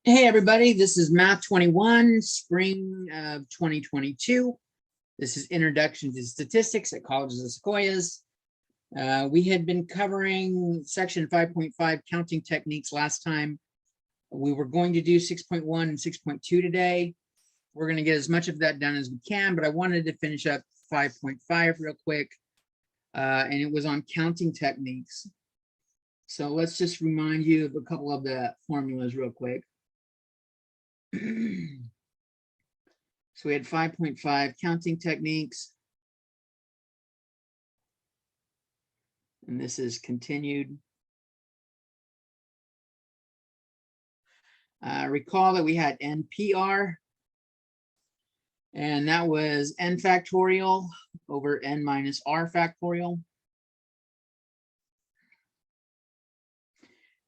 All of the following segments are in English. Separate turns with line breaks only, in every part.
Hey everybody, this is Math 21, spring of 2022. This is Introduction to Statistics at Colleges of Sequoias. We had been covering section 5.5 counting techniques last time. We were going to do 6.1 and 6.2 today. We're going to get as much of that done as we can, but I wanted to finish up 5.5 real quick, and it was on counting techniques. So let's just remind you of a couple of the formulas real quick. So we had 5.5 counting techniques. And this is continued. Recall that we had NPR. And that was n factorial over n minus r factorial.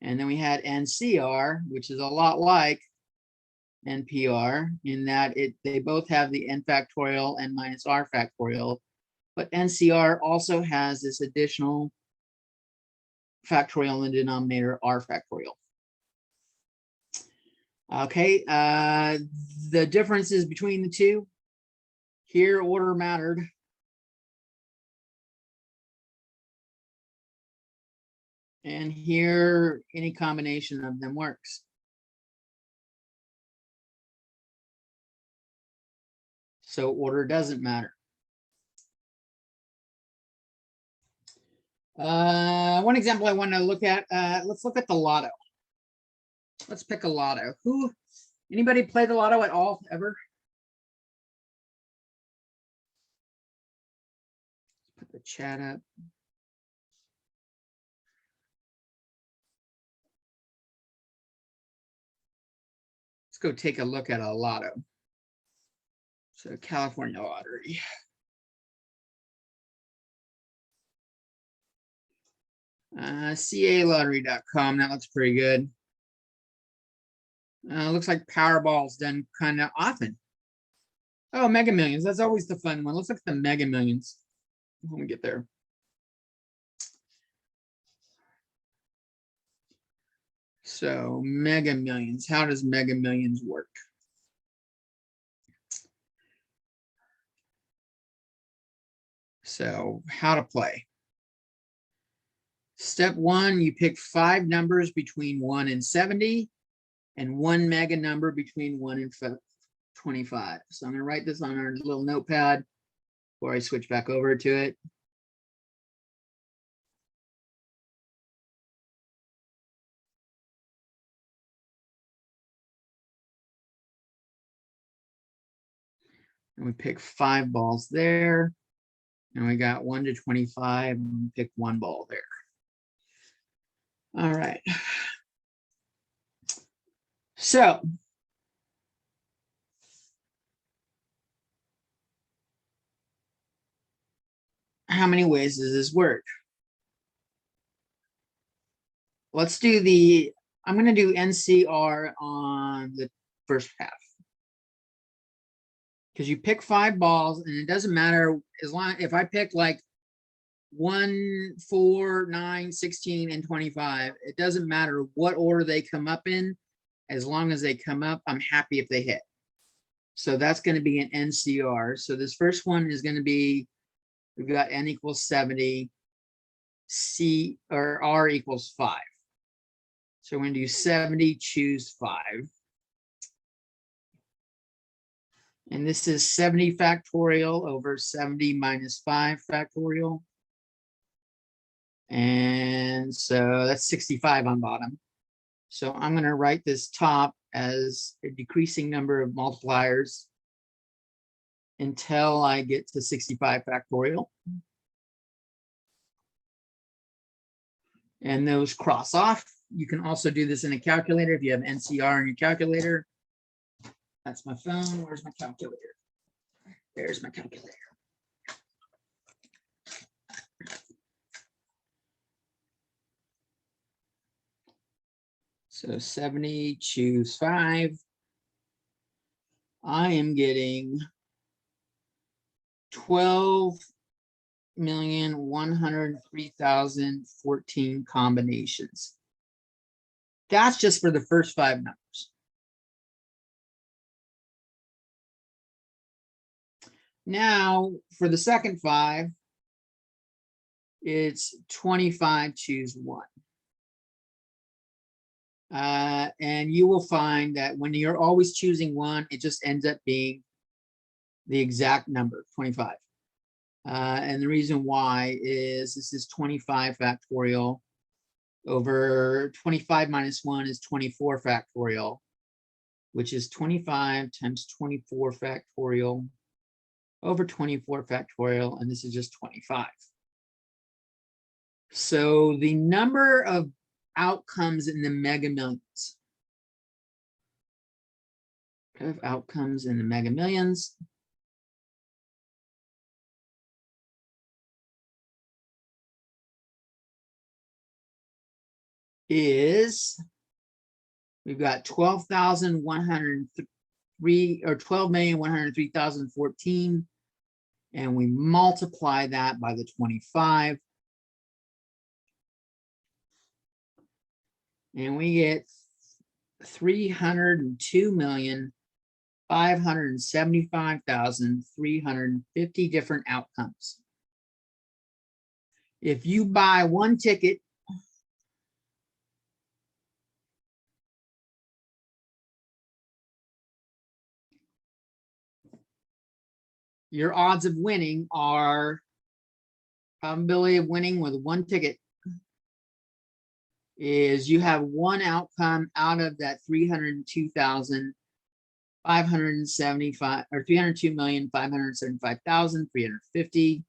And then we had NCR, which is a lot like NPR in that they both have the n factorial n minus r factorial, but NCR also has this additional factorial in the denominator r factorial. Okay, the differences between the two. Here, order mattered. And here, any combination of them works. So order doesn't matter. One example I want to look at, let's look at the lotto. Let's pick a lotto. Anybody play the lotto at all, ever? Put the chat up. Let's go take a look at a lotto. So California lottery. CALottery.com, that looks pretty good. Looks like Powerball's done kind of often. Oh, Mega Millions, that's always the fun one. Let's look at the Mega Millions when we get there. So Mega Millions, how does Mega Millions work? So how to play. Step one, you pick 5 numbers between 1 and 70 and 1 mega number between 1 and 25. So I'm going to write this on our little notepad before I switch back over to it. And we pick 5 balls there. And we got 1 to 25, and we pick 1 ball there. All right. So how many ways does this work? Let's do I'm going to do NCR on the first half. Because you pick 5 balls, and it doesn't matter as long if I pick like 1, 4, 9, 16, and 25. It doesn't matter what order they come up in. As long as they come up, I'm happy if they hit. So that's going to be an NCR. So this first one is going to be, we've got n equals 70, C or R equals 5. So we're going to do 70, choose 5. And this is 70 factorial over 70 minus 5 factorial. And so that's 65 on bottom. So I'm going to write this top as a decreasing number of multipliers until I get to 65 factorial. And those cross off. You can also do this in a calculator if you have NCR in your calculator. That's my phone. Where's my calculator? There's my calculator. So 70, choose 5. I am getting 12,103,014 combinations. That's just for the first 5 numbers. Now for the second 5, it's 25, choose 1. And you will find that when you're always choosing 1, it just ends up being the exact number, 25. And the reason why is this is 25 factorial over 25 minus 1 is 24 factorial, which is 25 times 24 factorial over 24 factorial, and this is just 25. So the number of outcomes in the mega millions. Of outcomes in the mega millions is, we've got 12,103 or 12,103,014, and we multiply that by the 25, and we get 302,575,350 different outcomes. If you buy one ticket, your odds of winning are, probability of winning with one ticket is you have one outcome out of that 302,575 or 302,575,350.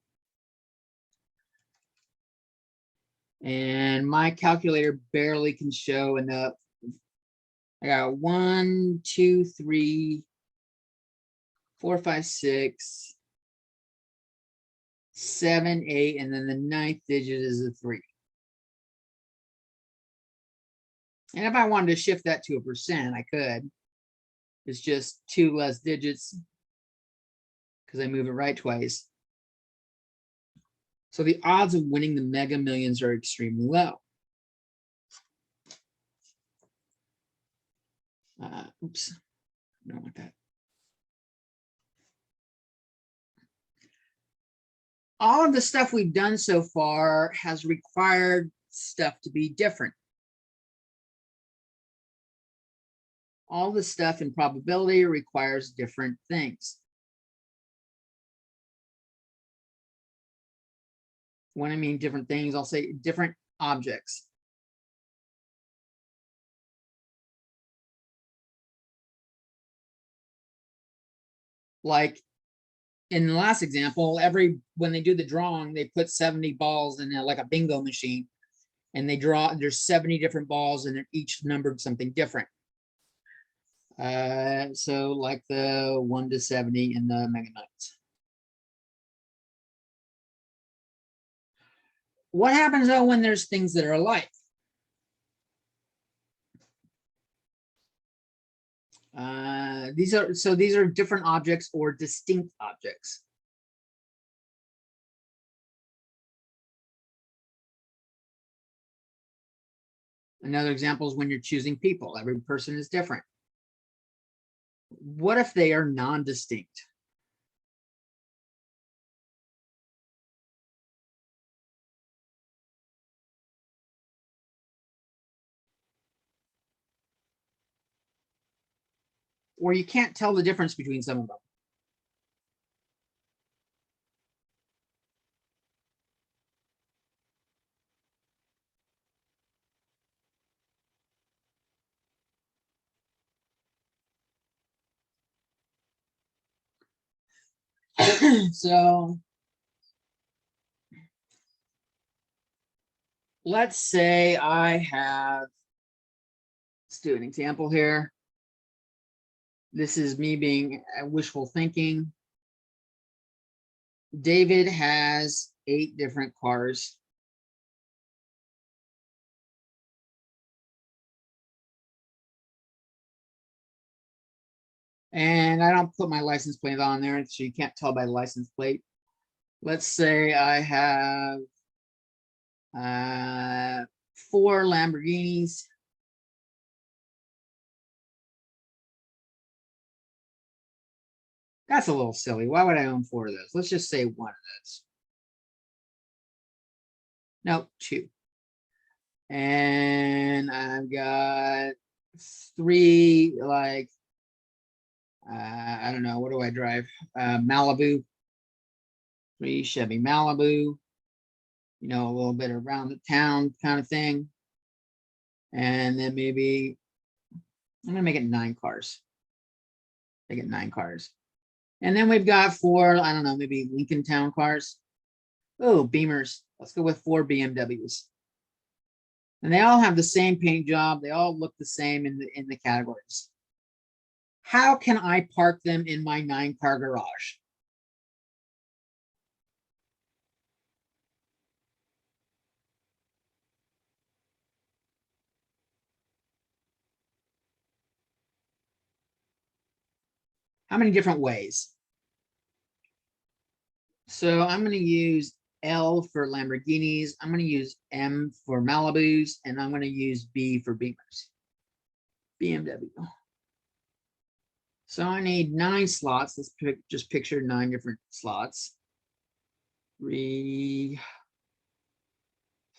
And my calculator barely can show enough. I got 1, 2, 3, 4, 5, 6, 7, 8, and then the 9th digit is a 3. And if I wanted to shift that to a percent, I could. It's just 2 less digits because I move it right twice. So the odds of winning the mega millions are extremely low. Oops, I don't want that. All of the stuff we've done so far has required stuff to be different. All the stuff in probability requires different things. When I mean different things, I'll say different objects. Like in the last example, when they do the drawing, they put 70 balls in like a bingo machine, and they draw, there's 70 different balls and they're each numbered something different. So like the 1 to 70 in the mega millions. What happens though when there's things that are alike? These are different objects or distinct objects. Another example is when you're choosing people. Every person is different. What if they are non-distinct? Or you can't tell the difference between some of them. So let's say I have, let's do an example here. This is me being wishful thinking. David has 8 different cars. And I don't put my license plate on there, so you can't tell by the license plate. Let's say I have 4 Lamborghinis. That's a little silly. Why would I own 4 of those? Let's just say 1 of those. Nope, 2. And I've got 3, like, I don't know, what do I drive? Malibu. 3 Chevy Malibu. You know, a little bit around the town kind of thing. And then maybe I'm gonna make it 9 cars. Make it 9 cars. And then we've got 4, I don't know, maybe Lincoln Town cars. Oh, Beamers. Let's go with 4 BMWs. And they all have the same paint job. They all look the same in the categories. How can I park them in my 9-car garage? How many different ways? So I'm going to use L for Lamborghinis. I'm going to use M for Malibus, and I'm going to use B for Beamers. BMW. So I need 9 slots. Let's just picture 9 different slots. 3,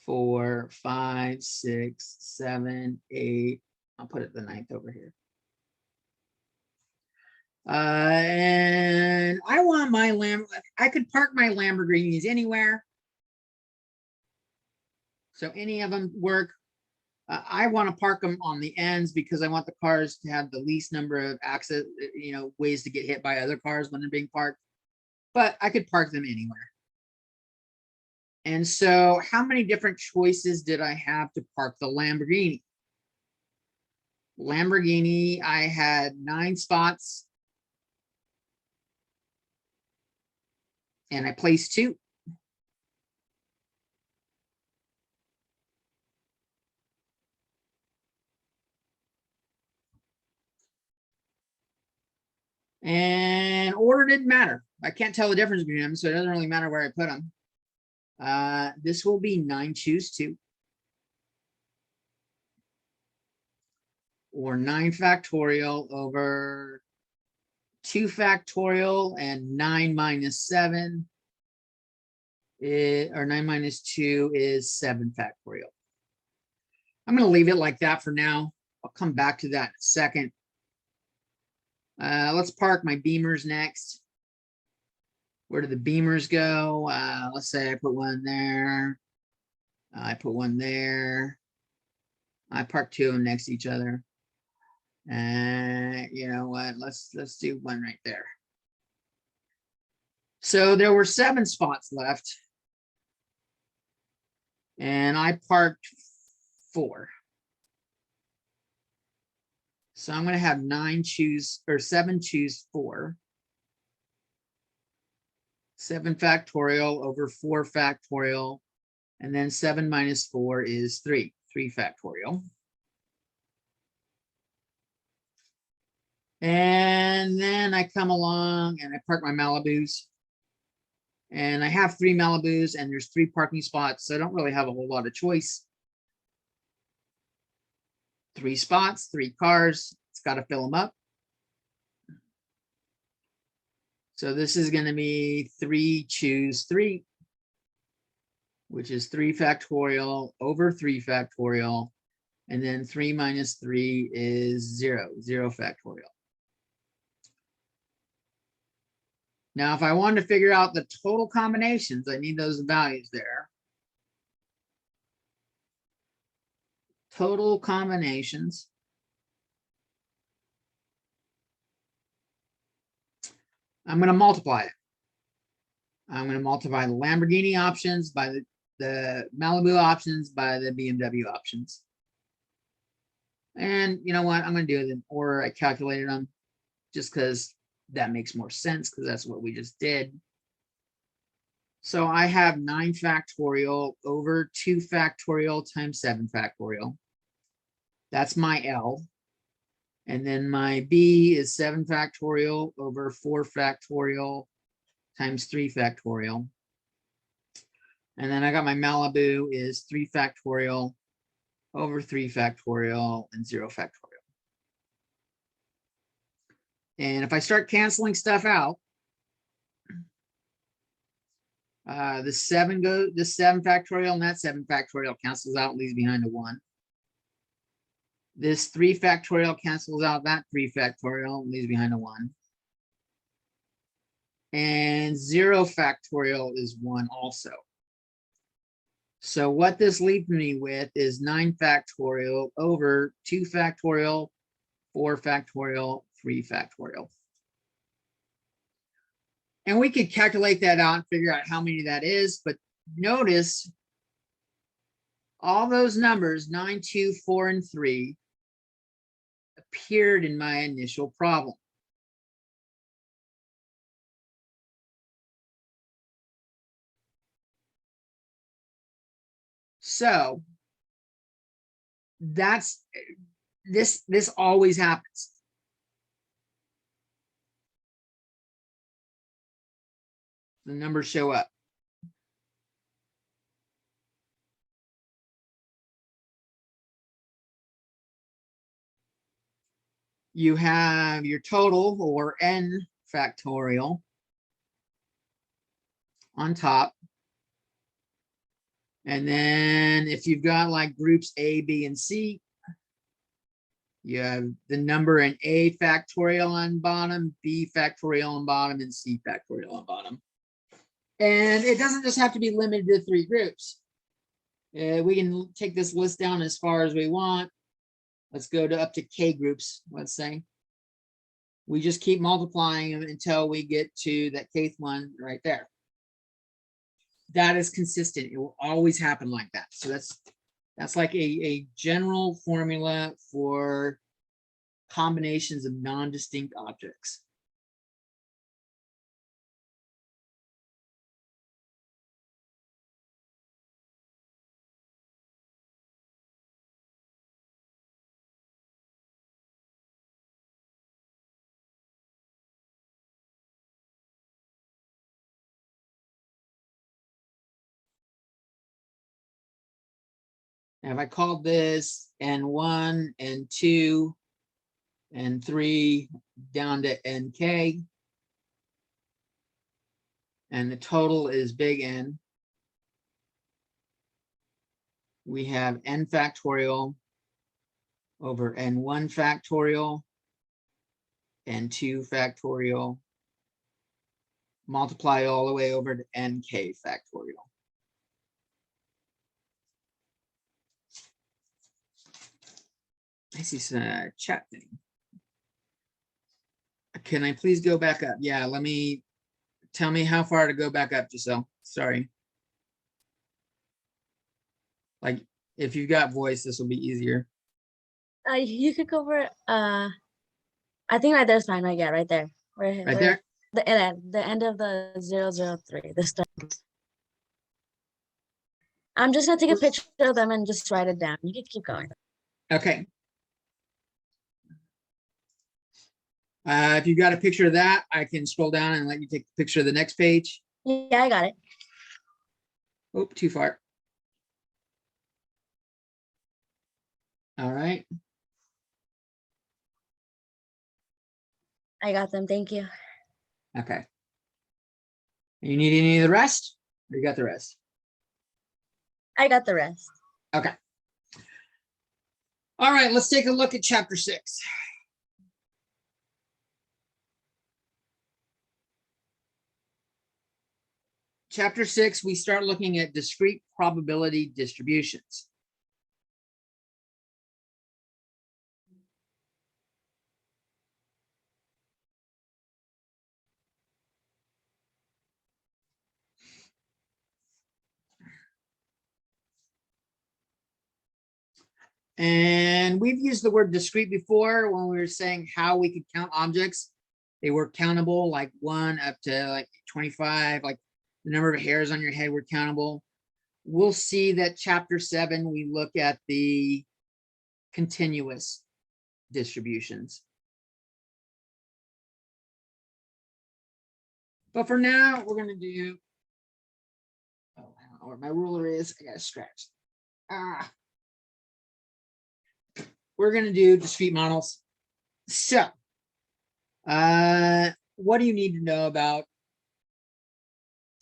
4, 5, 6, 7, 8. I'll put it the 9th over here. And I want my I could park my Lamborghinis anywhere. So any of them work. I want to park them on the ends because I want the cars to have the least number of access, ways to get hit by other cars when they're being parked. But I could park them anywhere. And so how many different choices did I have to park the Lamborghini? Lamborghini, I had 9 spots. And I placed 2. And order didn't matter. I can't tell the difference between them, so it doesn't really matter where I put them. This will be 9 choose 2. Or 9 factorial over 2 factorial, and 9 minus 7 or 9 minus 2 is 7 factorial. I'm going to leave it like that for now. I'll come back to that in a second. Let's park my Beamers next. Where do the Beamers go? Let's say I put one there. I put one there. I park 2 of them next to each other. And you know what? Let's do one right there. So there were 7 spots left. And I parked 4. So I'm going to have 7 choose 4. 7 factorial over 4 factorial. And then 7 minus 4 is 3 factorial. And then I come along and I park my Malibus. And I have 3 Malibus and there's 3 parking spots. So I don't really have a whole lot of choice. 3 spots, 3 cars. It's got to fill them up. So this is going to be 3 choose 3, which is 3 factorial over 3 factorial. And then 3 minus 3 is 0 factorial. Now, if I wanted to figure out the total combinations, I need those values there. Total combinations. I'm going to multiply it. I'm going to multiply the Lamborghini options by the Malibu options by the BMW options. And you know what? I'm going to do it in order I calculated them, just because that makes more sense, because that's what we just did. So I have 9 factorial over 2 factorial times 7 factorial. That's my L. And then my B is 7 factorial over 4 factorial times 3 factorial. And then I got my Malibu is 3 factorial over 3 factorial and 0 factorial. And if I start canceling stuff out, the 7 factorial and that 7 factorial cancels out and leaves behind a 1. This 3 factorial cancels out that 3 factorial and leaves behind a 1. And 0 factorial is 1 also. So what this leaves me with is 9 factorial over 2 factorial, 4 factorial, 3 factorial. And we could calculate that out and figure out how many that is, but notice all those numbers, 9, 2, 4, and 3, appeared in my initial problem. So that's this always happens. The numbers show up. You have your total, or n factorial, on top. And then if you've got like groups A, B, and C, you have the number in A factorial on bottom, B factorial on bottom, and C factorial on bottom. And it doesn't just have to be limited to 3 groups. We can take this list down as far as we want. Let's go to up to K groups, let's say. We just keep multiplying them until we get to that Kth one right there. That is consistent. It will always happen like that. So that's like a general formula for combinations of non-distinct objects. And if I called this N1, N2, N3 down to Nk, and the total is big N, we have N factorial over N1 factorial, N2 factorial, multiply all the way over to Nk factorial. I see some chat thing. Can I please go back up? Yeah, tell me how far to go back up, Giselle. Sorry. Like, if you've got voice, this will be easier.
You could go over, I think right there's fine, right? Yeah, right there. Right
there?
The end of the 003, the start. I'm just gonna take a picture of them and just write it down. You can keep going.
Okay. If you got a picture of that, I can scroll down and let you take a picture of the next page.
Yeah, I got it.
Oh, too far. All right.
I got them. Thank you.
Okay. You need any of the rest? Or you got the rest?
I got the rest.
Okay. All right, let's take a look at chapter 6. Chapter 6, we start looking at discrete probability distributions. And we've used the word discrete before when we were saying how we could count objects. They were countable, like 1 up to like 25, like the number of hairs on your head were countable. We'll see that chapter 7, we look at the continuous distributions. But for now, we're going to do, I don't know where my ruler is. I got to scratch. We're going to do discrete models. So What do you need to know about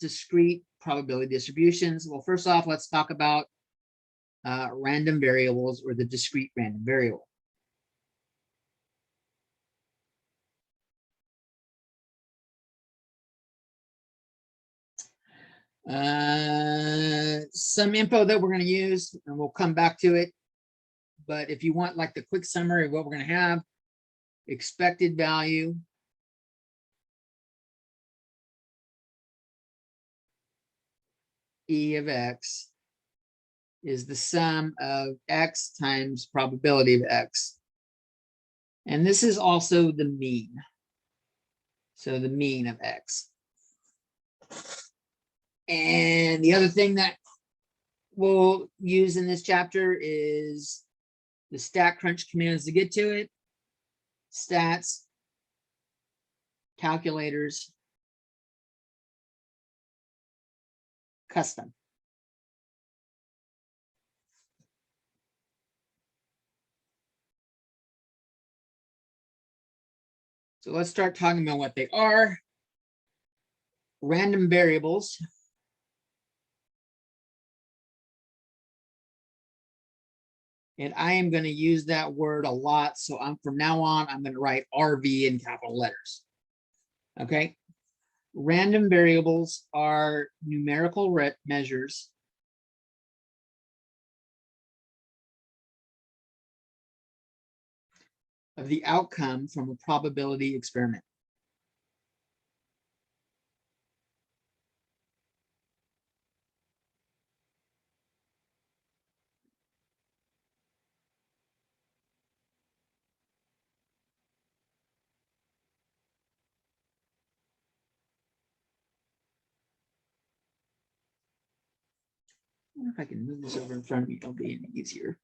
discrete probability distributions? Well, first off, let's talk about random variables or the discrete random variable. Some info that we're going to use, and we'll come back to it. But if you want like the quick summary of what we're going to have, expected value, E of X, is the sum of X times probability of X. And this is also the mean. So the mean of X. And the other thing that we'll use in this chapter is the Statcrunch commands to get to it. Stats, calculators, custom. So let's start talking about what they are. Random variables. And I am going to use that word a lot. So from now on, I'm going to write RV in capital letters. Okay. Random variables are numerical measures of the outcome from a probability experiment. I wonder if I can move this over in front of me, it'll be any easier.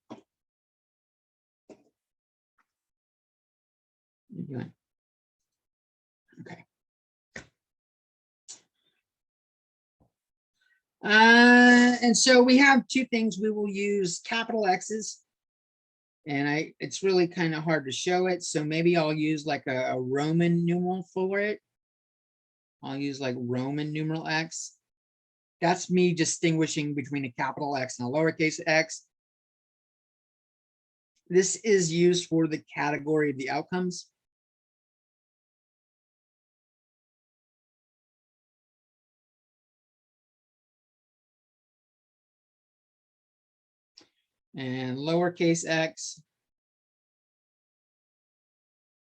You're doing. Okay. And so we have two things. We will use capital X's, and it's really kind of hard to show it. So maybe I'll use like a Roman numeral for it. I'll use like Roman numeral X. That's me distinguishing between a capital X and a lowercase x. This is used for the category of the outcomes. And lowercase x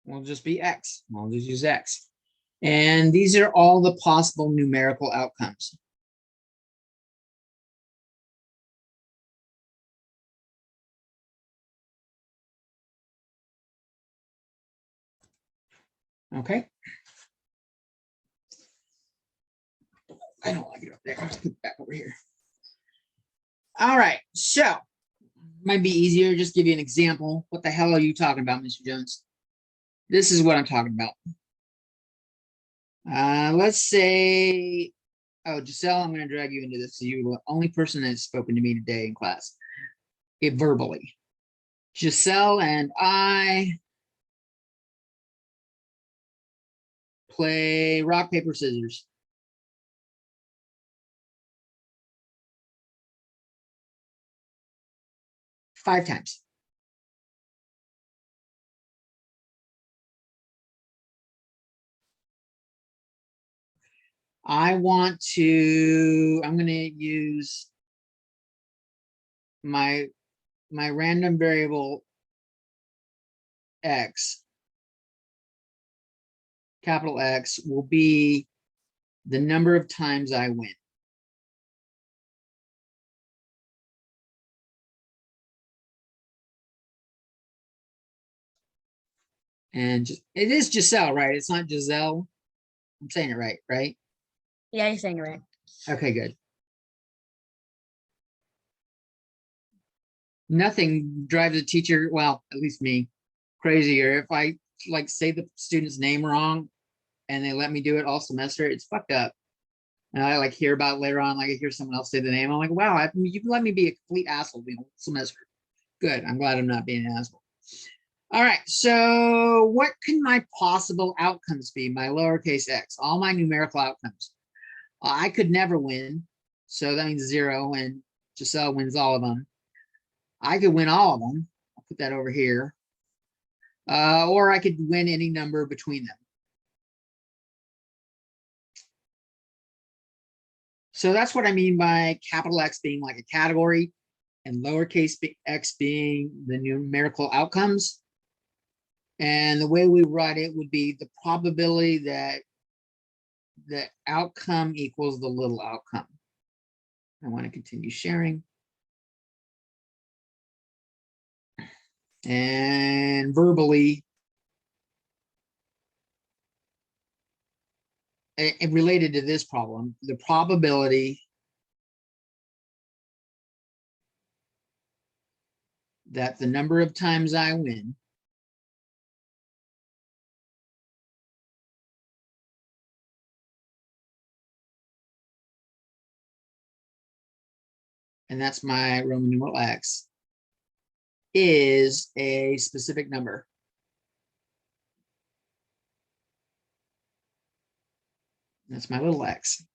will just be X. I'll just use X. And these are all the possible numerical outcomes. Okay. I don't like it up there. I'll put it back over here. All right. So might be easier. Just give you an example. What the hell are you talking about, Mr. Jones? This is what I'm talking about. Let's say, oh, Giselle, I'm going to drag you into this. You're the only person that's spoken to me today in class, verbally. Giselle and I play rock, paper, scissors. Five times. I'm going to use my random variable X, capital X, will be the number of times I win. And it is Giselle, right? It's not Giselle. I'm saying it right, right?
Yeah, you're saying it right.
Okay, good. Nothing drives a teacher, well, at least me, crazier. If I like say the student's name wrong and they let me do it all semester, it's fucked up. And I like hear about it later on, like I hear someone else say the name. I'm like, wow, you let me be a complete asshole the whole semester. Good. I'm glad I'm not being an asshole. All right, so what can my possible outcomes be? My lowercase x, all my numerical outcomes. I could never win, so that means 0, and Giselle wins all of them. I could win all of them. I'll put that over here. Or I could win any number between them. So that's what I mean by capital X being like a category and lowercase x being the numerical outcomes. And the way we write it would be the probability that the outcome equals the little outcome. I want to continue sharing. And verbally, and related to this problem, the probability that the number of times I win and that's my Roman numeral X, is a specific number. That's my little x.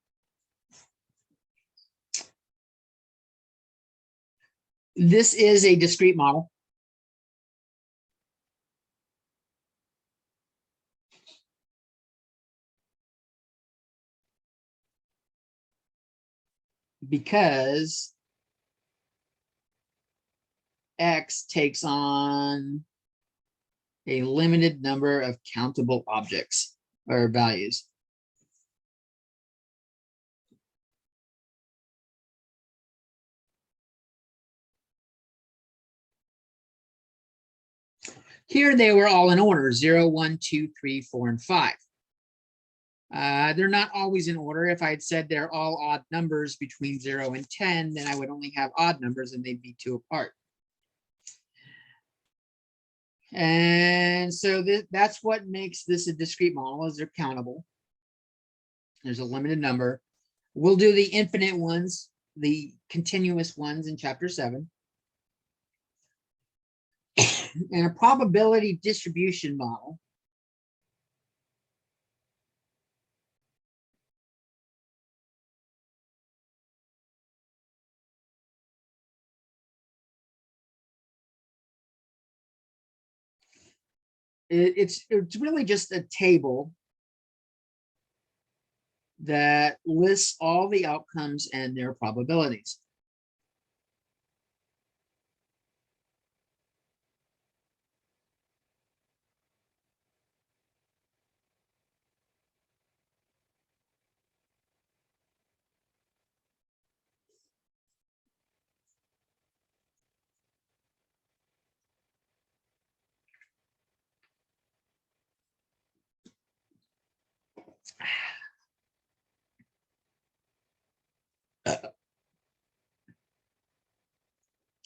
This is a discrete model. Because X takes on a limited number of countable objects or values. Here they were all in order, 0, 1, 2, 3, 4, and 5. They're not always in order. If I had said they're all odd numbers between 0 and 10, then I would only have odd numbers and they'd be 2 apart. And so that's what makes this a discrete model, is they're countable. There's a limited number. We'll do the infinite ones, the continuous ones in chapter 7. And a probability distribution model it's really just a table that lists all the outcomes and their probabilities.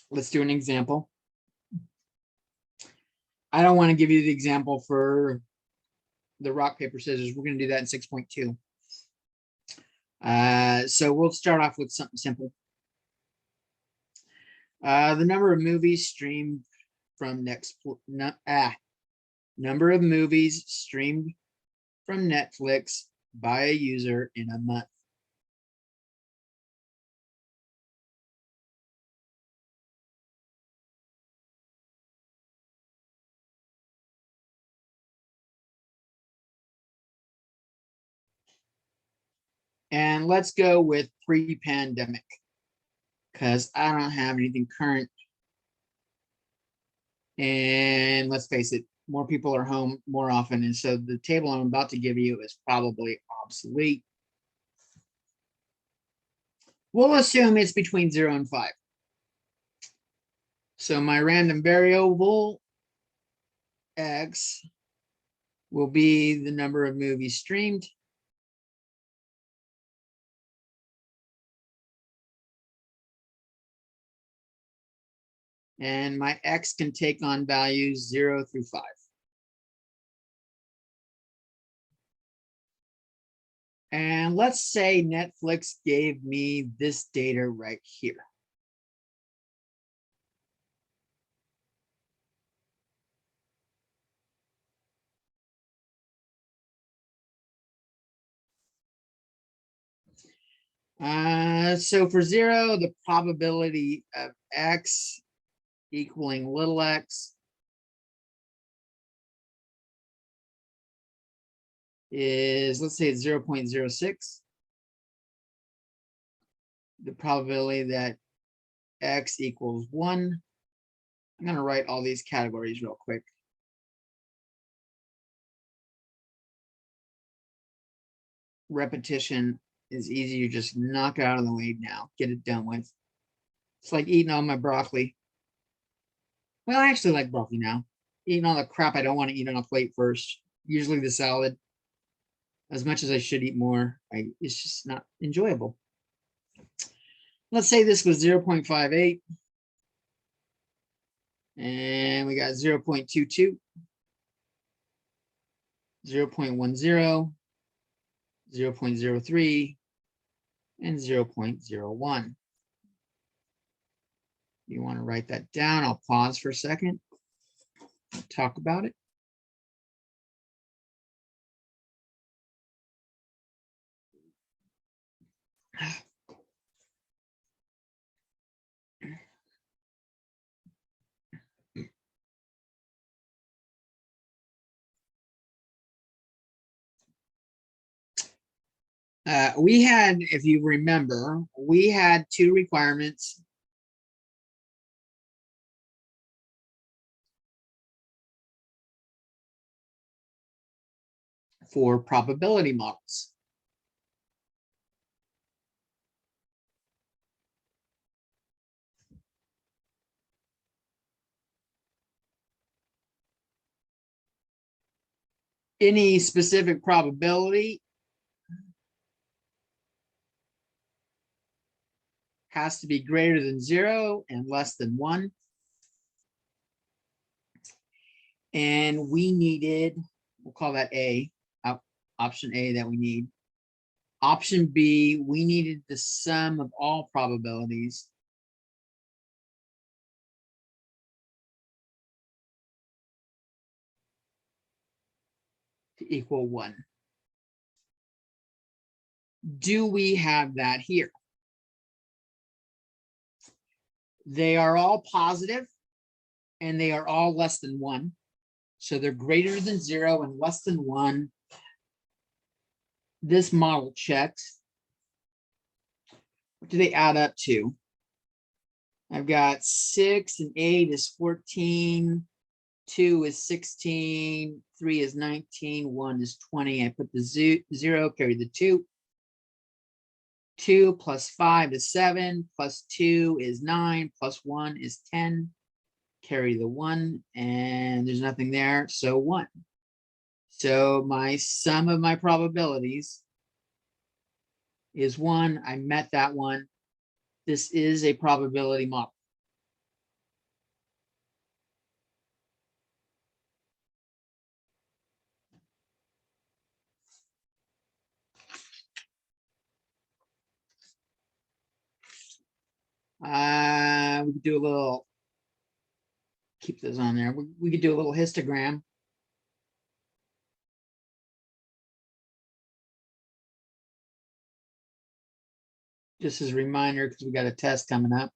Let's do an example. I don't want to give you the example for the rock, paper, scissors. We're going to do that in 6.2. So we'll start off with something simple. The number of movies streamed from number of movies streamed from Netflix by a user in a month. And let's go with pre-pandemic, because I don't have anything current. And let's face it, more people are home more often. And so the table I'm about to give you is probably obsolete. We'll assume it's between 0 and 5. So my random variable X will be the number of movies streamed. And my X can take on values 0 through 5. And let's say Netflix gave me this data right here. So for 0, the probability of x equaling little x is, let's say it's 0.06. The probability that x equals 1. I'm going to write all these categories real quick. Repetition is easy. You just knock it out of the way now. Get it done with. It's like eating all my broccoli. Well, I actually like broccoli now. Eating all the crap I don't want to eat on a plate first. Usually the salad. As much as I should eat more, it's just not enjoyable. Let's say this was 0.58. And we got 0.22, 0.10, 0.03, and 0.01. You want to write that down? I'll pause for a second. Talk about it. We had, if you remember, we had 2 requirements. For probability models. Any specific probability has to be greater than 0 and less than 1. And we needed, we'll call that A, option A that we need. Option B, we needed the sum of all probabilities. To equal 1. Do we have that here? They are all positive and they are all less than 1. So they're greater than 0 and less than 1. This model checks. What do they add up to? I've got 6 and 8 is 14. 2 is 16. 3 is 19. 1 is 20. I put the 0, carry the 2. 2 plus 5 is 7. Plus 2 is 9. Plus 1 is 10. Carry the 1. And there's nothing there. So 1. So my sum of my probabilities is 1. I met that one. This is a probability model. We could do a little, keep this on there. We could do a little histogram. Just as a reminder, because we got a test coming up.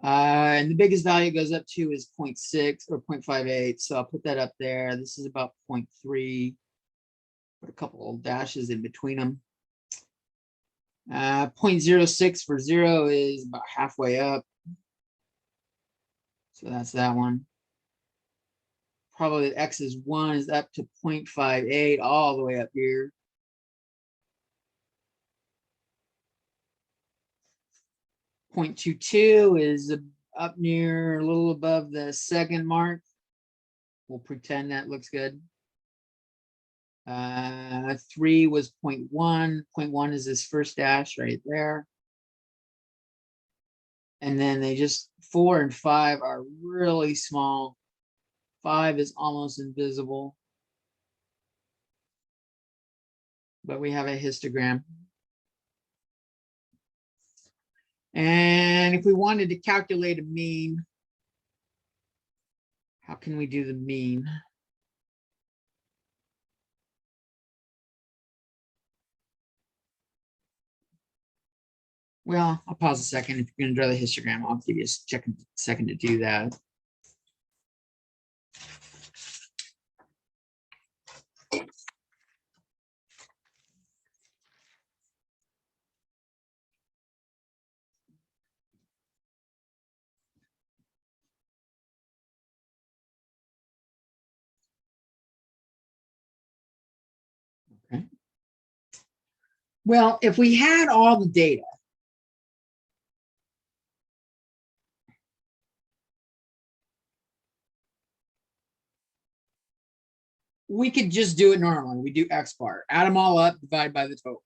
And the biggest value goes up to is 0.6 or 0.58. So I'll put that up there. This is about 0.3. Put a couple of dashes in between them. 0.06 for 0 is about halfway up. So that's that one. Probably X is 1 is up to 0.58 all the way up here. Point 0.22 is up near a little above the second mark. We'll pretend that looks good. 3 was 0.1. 0.1 is this first dash right there. And then they just 4 and 5 are really small. 5 is almost invisible. But we have a histogram. And if we wanted to calculate a mean, how can we do the mean? Well, I'll pause a second. If you're going to draw the histogram, I'll give you a second to do that. Okay. Well, if we had all the data, we could just do it normally. We do X bar, add them all up, divide by the total.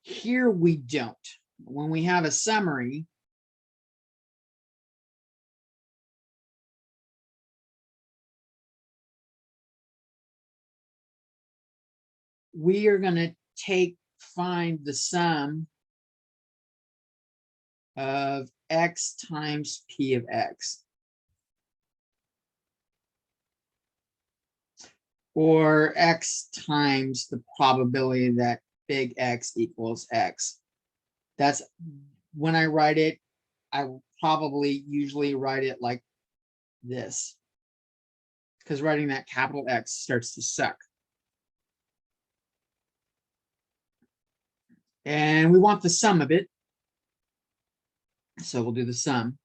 Here we don't. When we have a summary, we are going to find the sum of X times P of X. Or X times the probability that big X equals X. That's when I write it, I probably usually write it like this, because writing that capital X starts to suck. And we want the sum of it. So we'll do the sum.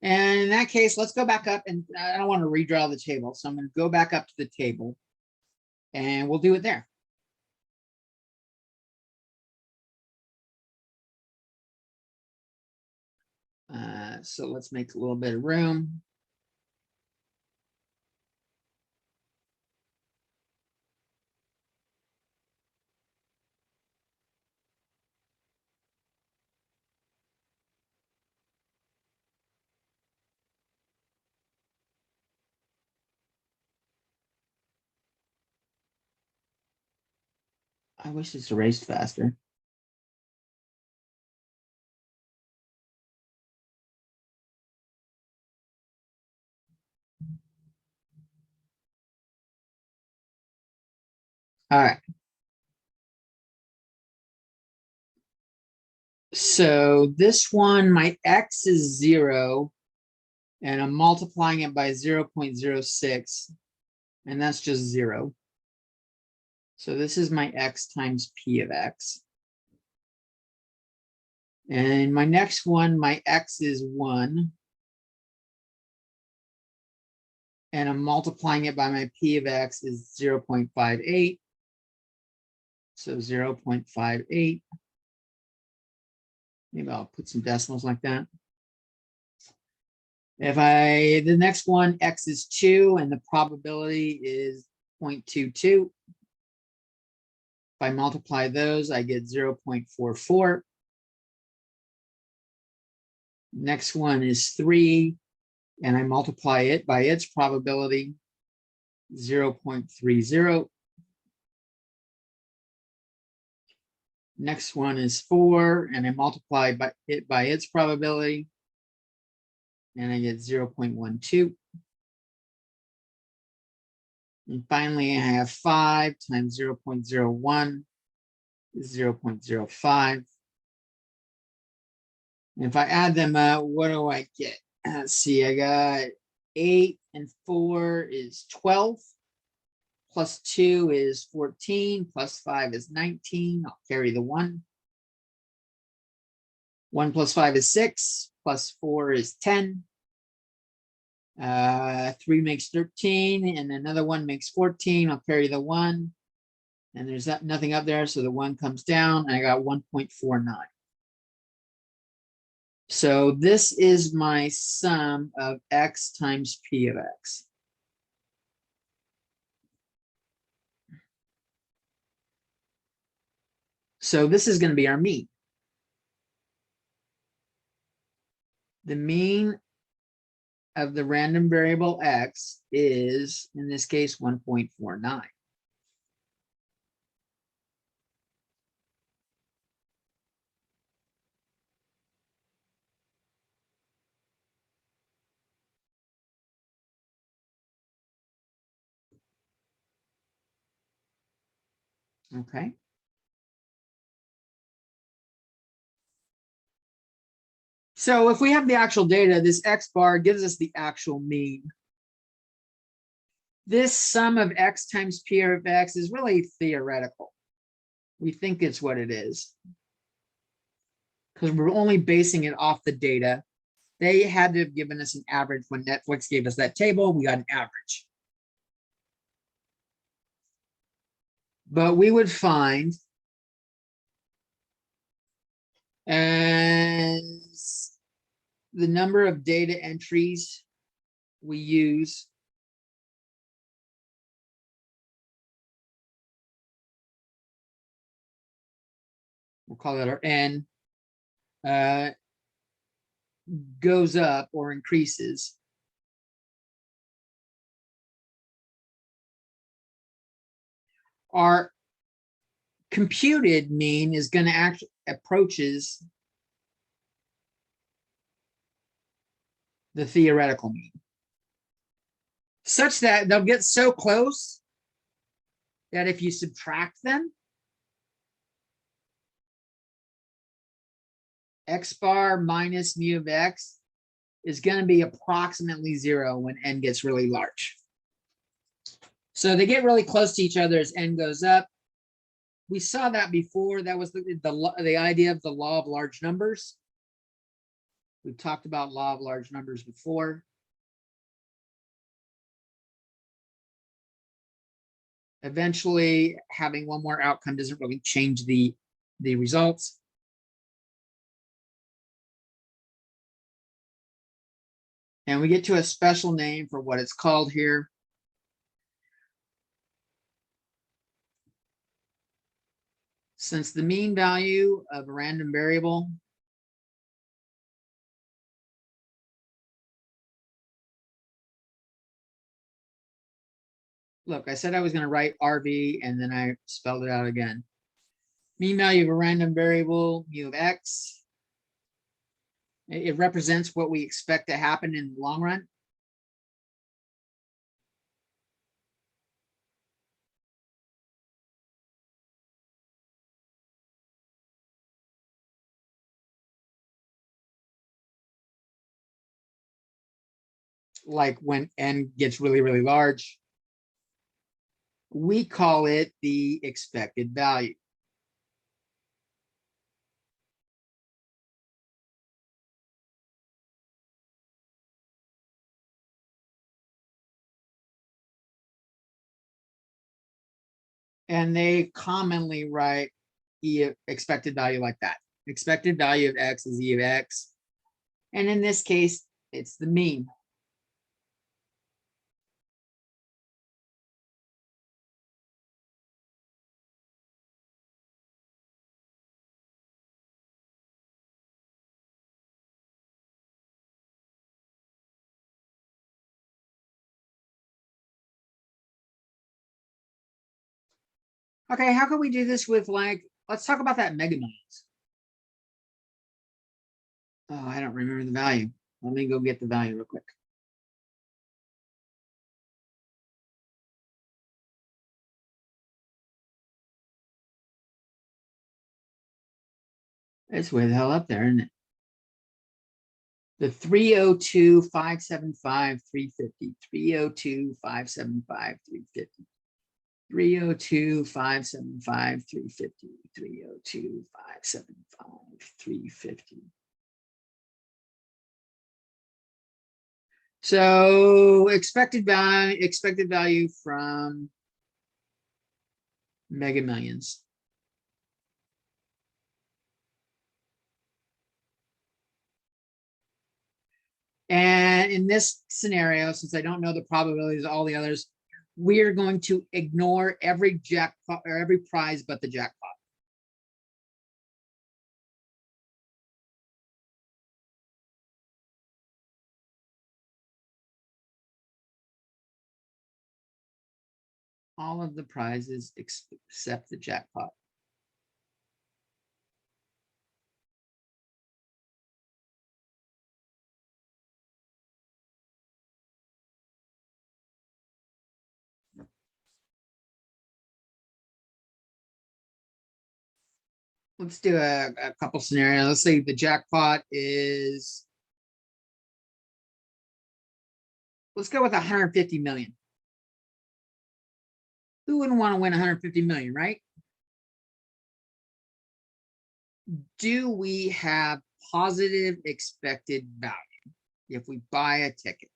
And in that case, let's go back up, and I don't want to redraw the table. So I'm going to go back up to the table and we'll do it there. So let's make a little bit of room. I wish it's erased faster. All right. So this one, my X is 0, and I'm multiplying it by 0.06, and that's just 0. So this is my X times P of X. And my next one, my X is 1, and I'm multiplying it by my P of X is 0.58. So 0.58. Maybe I'll put some decimals like that. The next one, X is 2, and the probability is 0.22. If I multiply those, I get 0.44. Next one is 3, and I multiply it by its probability, 0.30. Next one is 4, and I multiply it by its probability, and I get 0.12. And finally, I have 5 times 0.01 is 0.05. And if I add them up, what do I get? Let's see, I got 8 and 4 is 12. Plus 2 is 14. Plus 5 is 19. I'll carry the 1. 1 plus 5 is 6. Plus 4 is 10. 3 makes 13, and another 1 makes 14. I'll carry the 1. And there's nothing up there, so the 1 comes down, and I got 1.49. So this is my sum of X times P of X. So this is going to be our mean. The mean of the random variable X is, in this case, 1.49. Okay. So if we have the actual data, this X bar gives us the actual mean. This sum of X times P of X is really theoretical. We think it's what it is, because we're only basing it off the data. They had to have given us an average. When Netflix gave us that table, we got an average. But we would find as the number of data entries we use we'll call that our N, goes up or increases, our computed mean is going to actually approaches the theoretical mean, such that they'll get so close that if you subtract them, X bar minus mu of X is going to be approximately 0 when N gets really large. So they get really close to each other as N goes up. We saw that before. That was the idea of the law of large numbers. We've talked about law of large numbers before. Eventually, having one more outcome doesn't really change the results. And we get to a special name for what it's called here. Since the mean value of a random variable look, I said I was going to write RV and then I spelled it out again. Mean value of a random variable, mu of X. It represents what we expect to happen in the long run. Like when N gets really, really large, we call it the expected value. And they commonly write expected value like that. Expected value of X is E of X. And in this case, it's the mean. Okay, how can we do this with let's talk about that mega millions. Oh, I don't remember the value. Let me go get the value real quick. It's way the hell up there, isn't it? The 302,575,350. 302,575,350. 302,575,350. 302,575,350. So expected value from Mega Millions. And in this scenario, since I don't know the probabilities of all the others, we're going to ignore every jackpot or every prize but the jackpot. All of the prizes except the jackpot. let's do a couple scenarios. Let's say the jackpot is, let's go with 150 million. Who wouldn't want to win 150 million, right? Do we have positive expected value if we buy a ticket?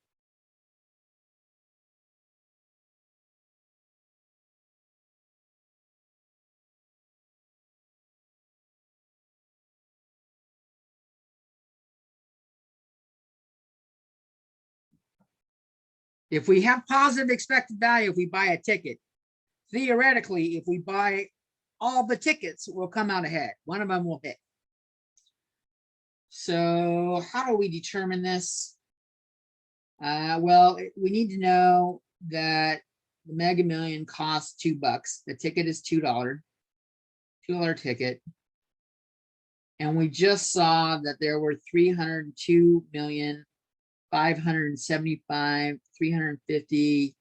If we have positive expected value, if we buy a ticket, theoretically, if we buy all the tickets, we'll come out ahead. One of them will hit. So how do we determine this? Well, we need to know that the Mega Million costs $2. The ticket is $2 ticket. And we just saw that there were 302,575,350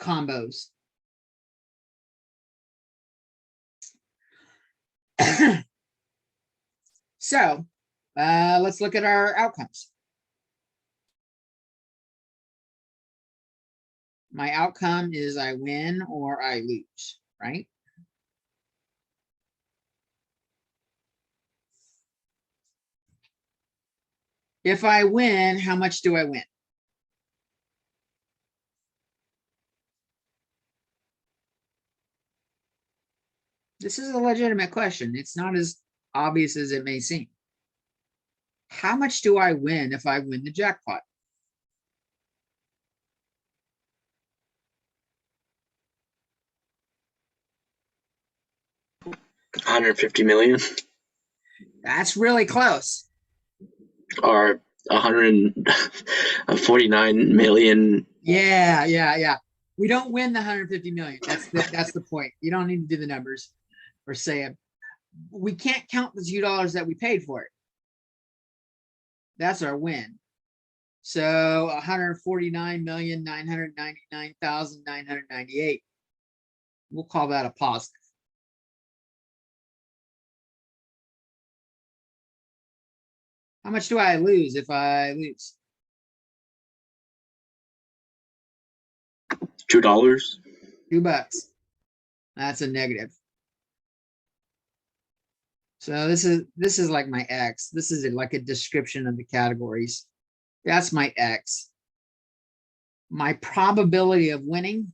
combos. So let's look at our outcomes. My outcome is I win or I lose, right? If I win, how much do I win? This is a legitimate question. It's not as obvious as it may seem. How much do I win if I win the jackpot?
$150 million
That's really close.
or 149 million.
Yeah. We don't win the 150 million. That's the point. You don't need to do the numbers or say it. We can't count the $2 that we paid for it. That's our win. So 149,999,998. We'll call that a positive. How much do I lose if I lose?
$2.
$2. That's a negative. So this is like my X. This is like a description of the categories. That's my X. My probability of winning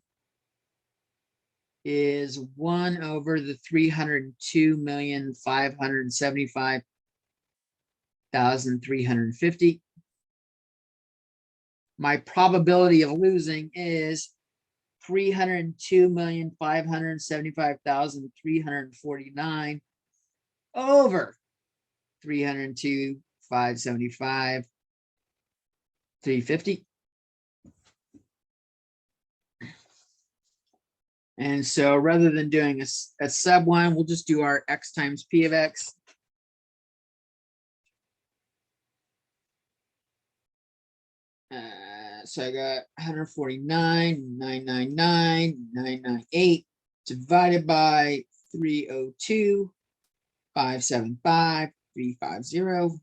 is 1 over the 302,575,350. My probability of losing is 302,575,349 over 302,575,350. And so rather than doing a sub one, we'll just do our X times P of X. So I got 149,999,998 divided by 302,575,350.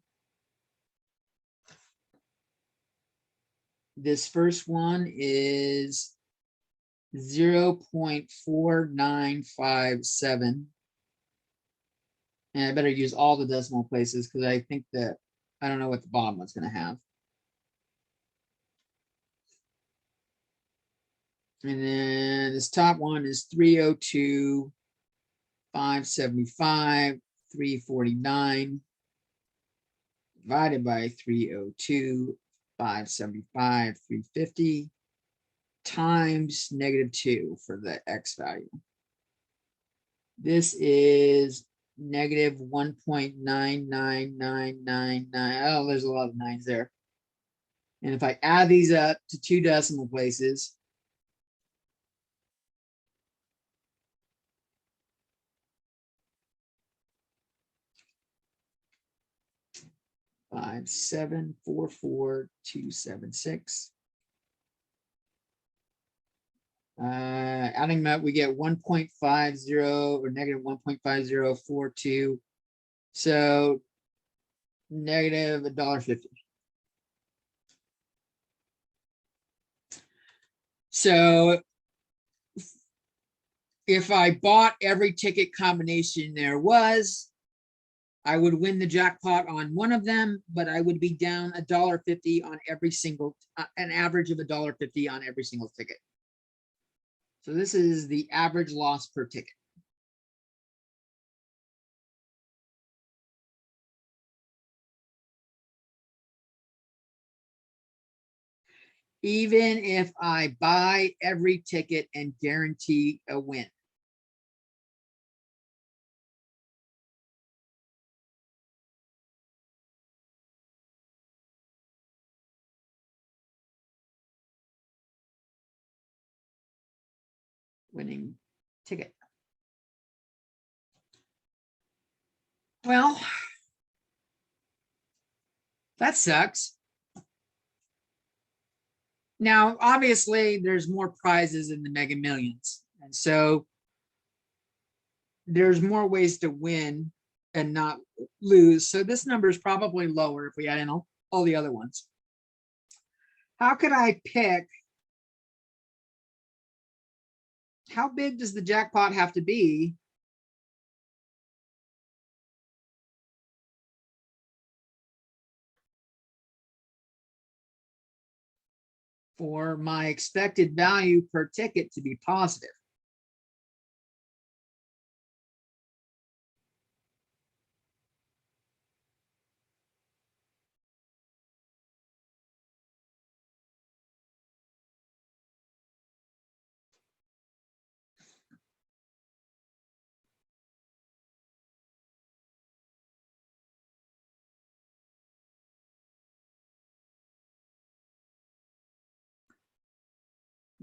This first one is 0.4957. And I better use all the decimal places because I think that I don't know what the bottom one's going to have. And then this top one is 302,575,349 divided by 302,575,350 times -2 for the X value. This is negative 1.99999. Oh, there's a lot of nines there. And if I add these up to 2 decimal places, five, 7, 4, 4, 2, 7, 6. Adding them up, we get 1.50 or negative 1.5042. So negative $1.50. So if I bought every ticket combination there was, I would win the jackpot on one of them, but I would be down $1.50 on every single, an average of $1.50 on every single ticket. So this is the average loss per ticket. Even if I buy every ticket and guarantee a win. Winning ticket. Well, that sucks. Now, obviously, there's more prizes in the Mega Millions. And so there's more ways to win and not lose. So this number is probably lower if we add in all the other ones. How could I pick? How big does the jackpot have to be for my expected value per ticket to be positive?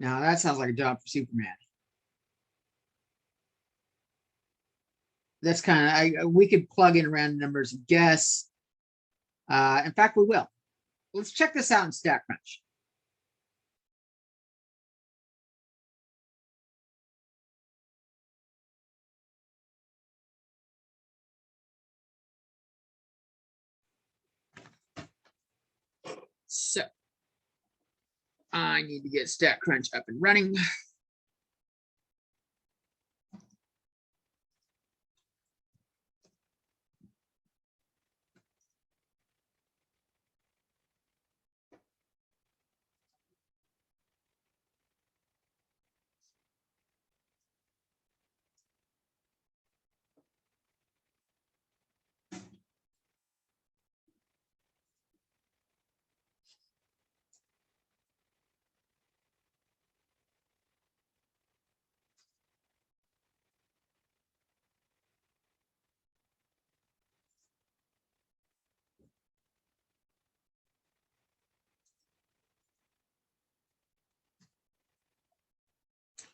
Now that sounds like a job for Superman. That's kind of, we could plug in random numbers and guess. In fact, we will. Let's check this out in Statcrunch. So I need to get Statcrunch up and running.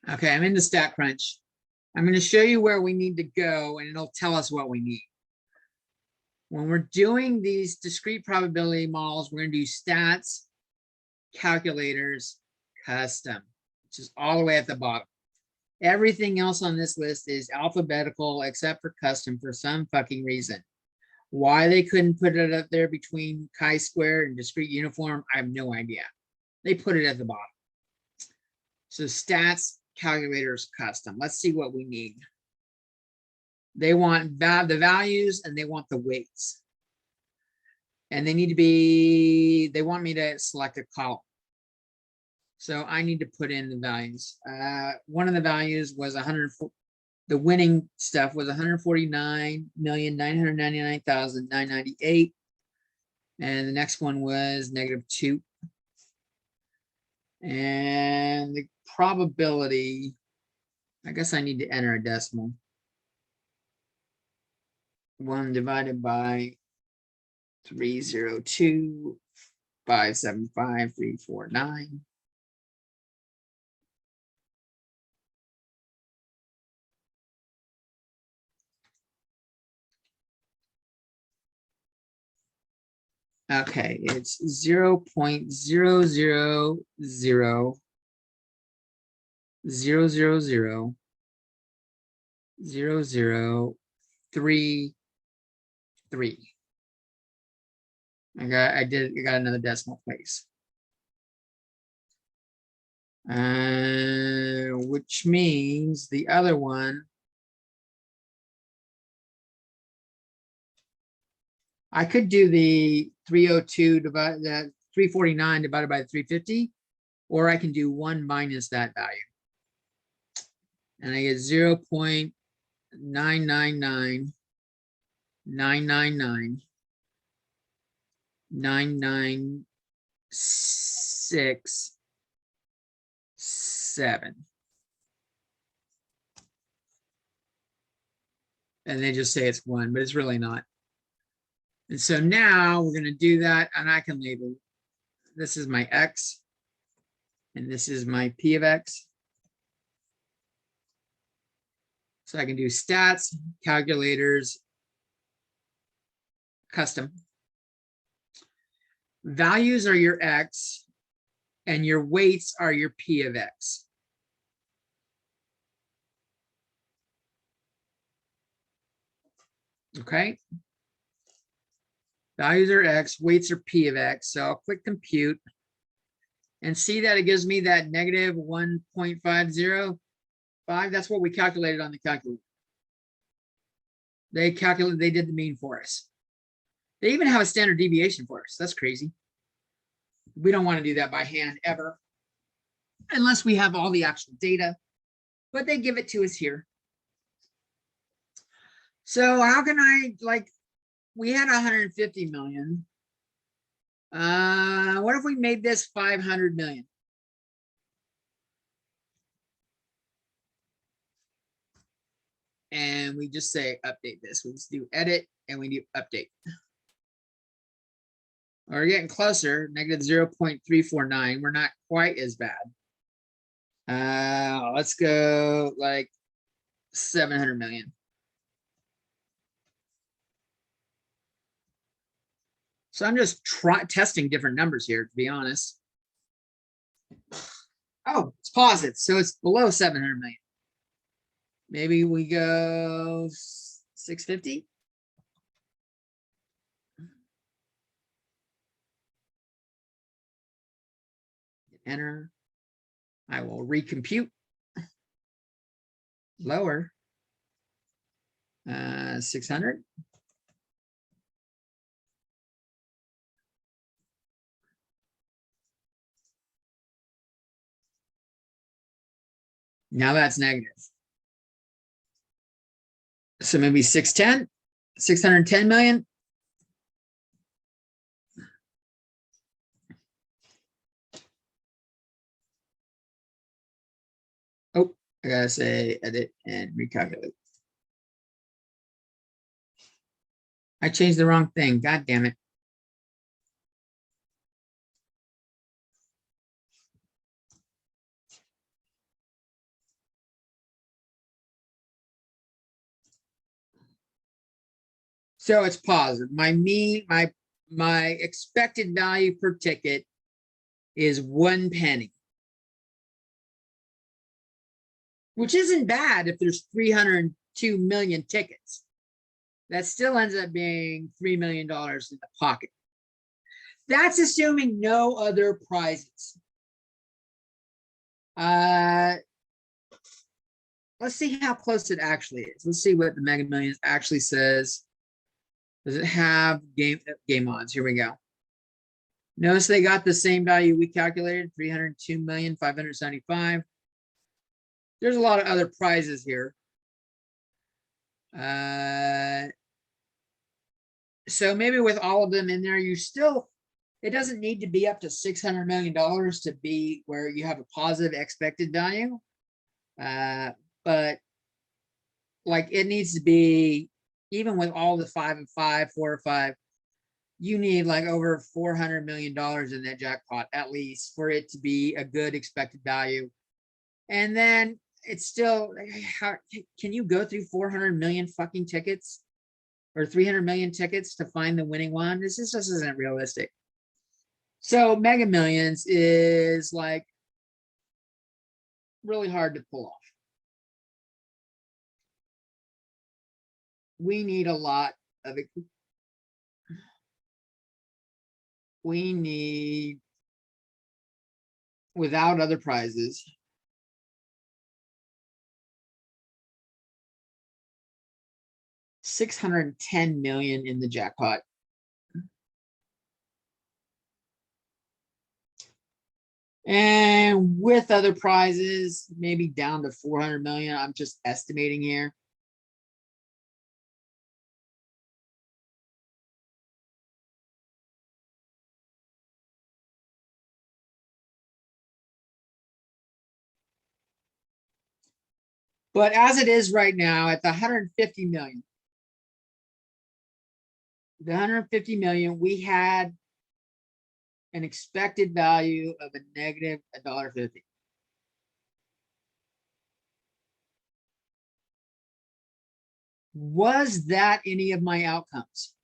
Okay, I'm in the Statcrunch. I'm going to show you where we need to go, and it'll tell us what we need. When we're doing these discrete probability models, we're going to do stats, calculators, custom, which is all the way at the bottom. Everything else on this list is alphabetical except for custom for some fucking reason. Why they couldn't put it up there between chi-square and discrete uniform, I have no idea. They put it at the bottom. So stats, calculators, custom. Let's see what we need. They want the values and they want the weights. And they need to be, they want me to select a column. So I need to put in the values. One of the values was 104. The winning stuff was 149,999,998. And the next one was -2. And the probability, I guess I need to enter a decimal. 1 divided by 302,575,349. Okay, it's 0.000 0, 0, 0, 0, 0, 3, 3. I got another decimal place. Which means the other one, I could do the 302 divided that 349 divided by 350, or I can do 1 minus that value. And I get 0.999999967. And they just say it's 1, but it's really not. And so now we're going to do that, and I can label this is my X, and this is my P of X. So I can do stats, calculators, custom. Values are your X, and your weights are your P of X. Okay. Values are X, weights are P of X. So I'll click compute and see that it gives me that negative 1.505. That's what we calculated on the calculator. They did the mean for us. They even have a standard deviation for us. That's crazy. We don't want to do that by hand ever, unless we have all the actual data, but they give it to us here. So how can I, like, we had 150 million. What if we made this 500 million? And we just say update this. We just do edit and we do update. We're getting closer, negative 0.349. We're not quite as bad. Let's go like 700 million. So I'm just testing different numbers here, to be honest. Oh, it's positive, so it's below 700 million. Maybe we go 650. Enter. I will recompute. Lower. 600. Now that's negative. So maybe 610, 610 million. Oh, I gotta say edit and recalculate. I changed the wrong thing. God damn it. So it's positive. My expected value per ticket is 1 penny, which isn't bad if there's 302 million tickets. That still ends up being $3 million in the pocket. That's assuming no other prizes. Let's see how close it actually is. Let's see what the Mega Millions actually says. Does it have game odds? Here we go. Notice they got the same value we calculated, 302,575,000. There's a lot of other prizes here. So maybe with all of them in there, it doesn't need to be up to $600 million to be where you have a positive expected value. But like it needs to be, even with all the 5 and 5, 4 or 5, you need like over $400 million in that jackpot at least for it to be a good expected value. And then it's still, how can you go through 400 million fucking tickets or 300 million tickets to find the winning one? This just isn't realistic. So Mega Millions is like really hard to pull off. We need a lot of it. We need, without other prizes, $610 million in the jackpot. And with other prizes, maybe down to 400 million. I'm just estimating here. But as it is right now at the 150 million, the 150 million, we had an expected value of a negative $1.50. Was that any of my outcomes?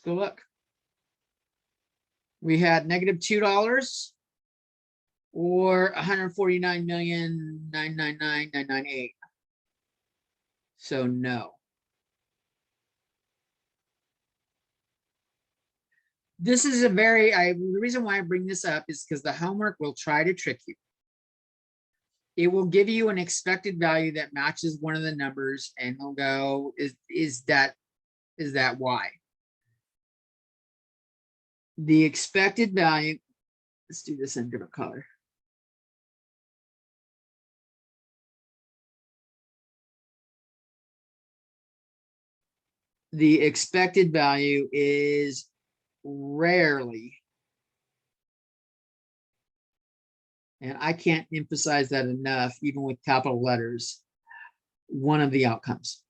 Let's go look. We had negative $2 or 149,999,998. So no. This is a very, the reason why I bring this up is because the homework will try to trick you. It will give you an expected value that matches one of the numbers and it'll go, is that why? The expected value, let's do this in a different color. The expected value is rarely, and I can't emphasize that enough, even with capital letters, one of the outcomes.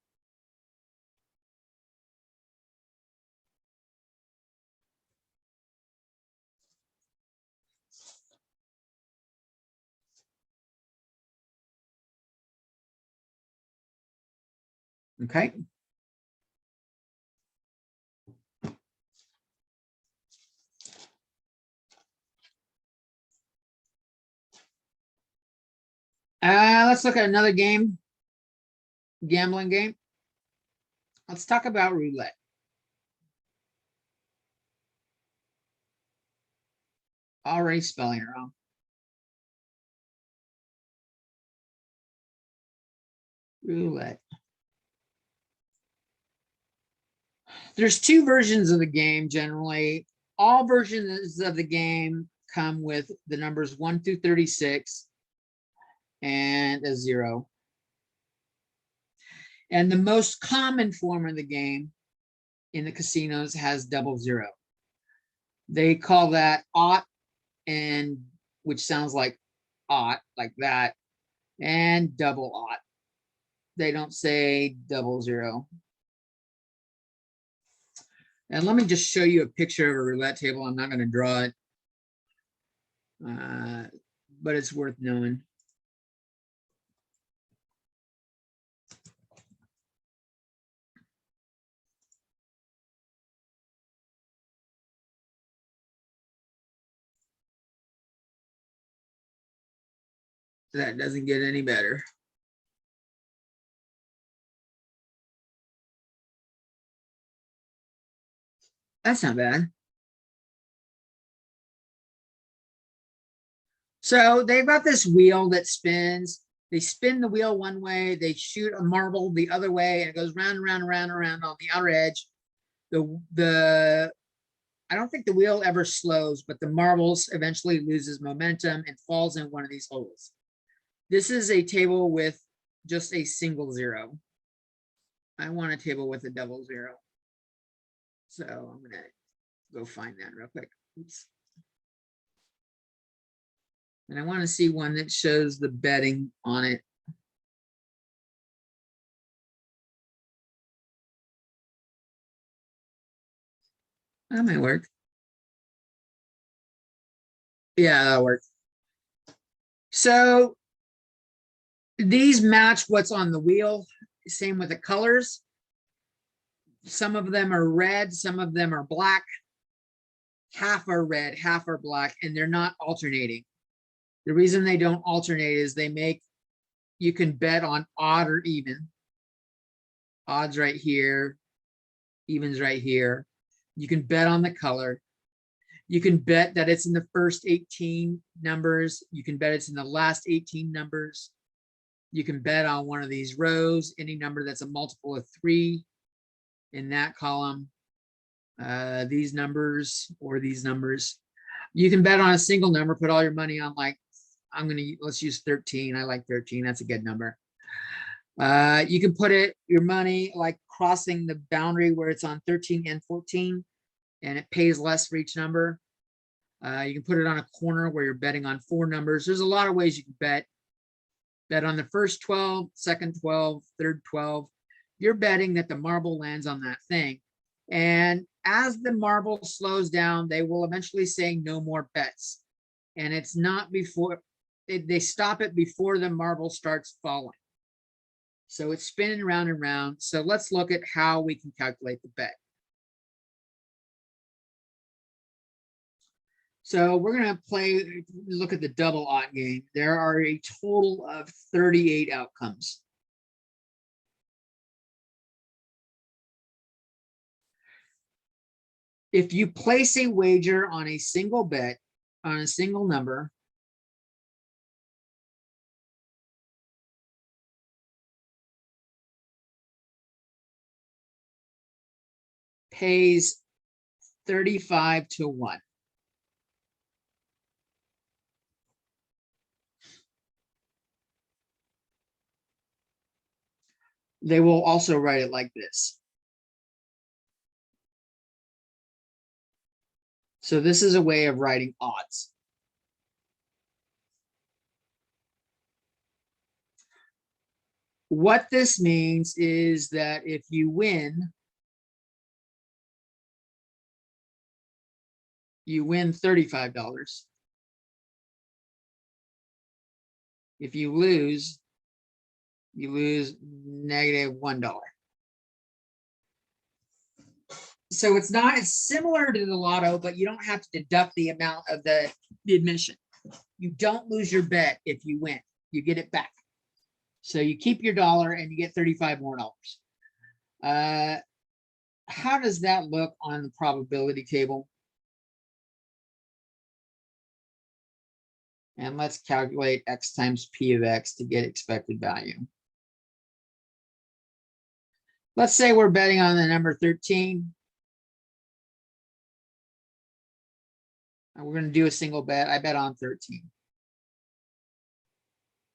Okay. Let's look at another game, gambling game. Let's talk about roulette. Already spelling it wrong. Roulette. There's two versions of the game generally. All versions of the game come with the numbers 1 through 36 and a 0. And the most common form of the game in the casinos has 00. They call that aught, and which sounds like aught, like that, and double aught. They don't say 00. And let me just show you a picture of a roulette table. I'm not going to draw it, but it's worth knowing. That doesn't get any better. That's not bad. So they've got this wheel that spins. They spin the wheel one way, they shoot a marble the other way, and it goes round and round and round and round on the outer edge. I don't think the wheel ever slows, but the marbles eventually loses momentum and falls in one of these holes. This is a table with just a single 0. I want a table with a 00. So I'm gonna go find that real quick. Oops. And I want to see one that shows the betting on it. That might work. Yeah, that'll work. So these match what's on the wheel. Same with the colors. Some of them are red, some of them are black. Half are red, half are black, and they're not alternating. The reason they don't alternate is you can bet on odd or even. Odds right here, evens right here. You can bet on the color. You can bet that it's in the first 18 numbers. You can bet it's in the last 18 numbers. You can bet on one of these rows, any number that's a multiple of 3 in that column. These numbers or these numbers. You can bet on a single number, put all your money on, like, let's use 13. I like 13. That's a good number. You can put your money like crossing the boundary where it's on 13 and 14, and it pays less for each number. You can put it on a corner where you're betting on 4 numbers. There's a lot of ways you can bet. Bet on the first 12, second 12, third 12. You're betting that the marble lands on that thing. And as the marble slows down, they will eventually say no more bets. And it's not before, they stop it before the marble starts falling. So it's spinning round and round. So let's look at how we can calculate the bet. So we're going to look at the double odd game. There are a total of 38 outcomes. If you place a wager on a single bet, on a single number, pays 35 to 1. They will also write it like this. So this is a way of writing odds. What this means is that if you win, you win $35. If you lose -$1. So it's similar to the lotto, but you don't have to deduct the amount of the admission. You don't lose your bet if you win. You get it back. So you keep your dollar and you get $35 more. How does that look on the probability table? And let's calculate x times p of x to get expected value. Let's say we're betting on the number 13. And we're going to do a single bet. I bet on 13.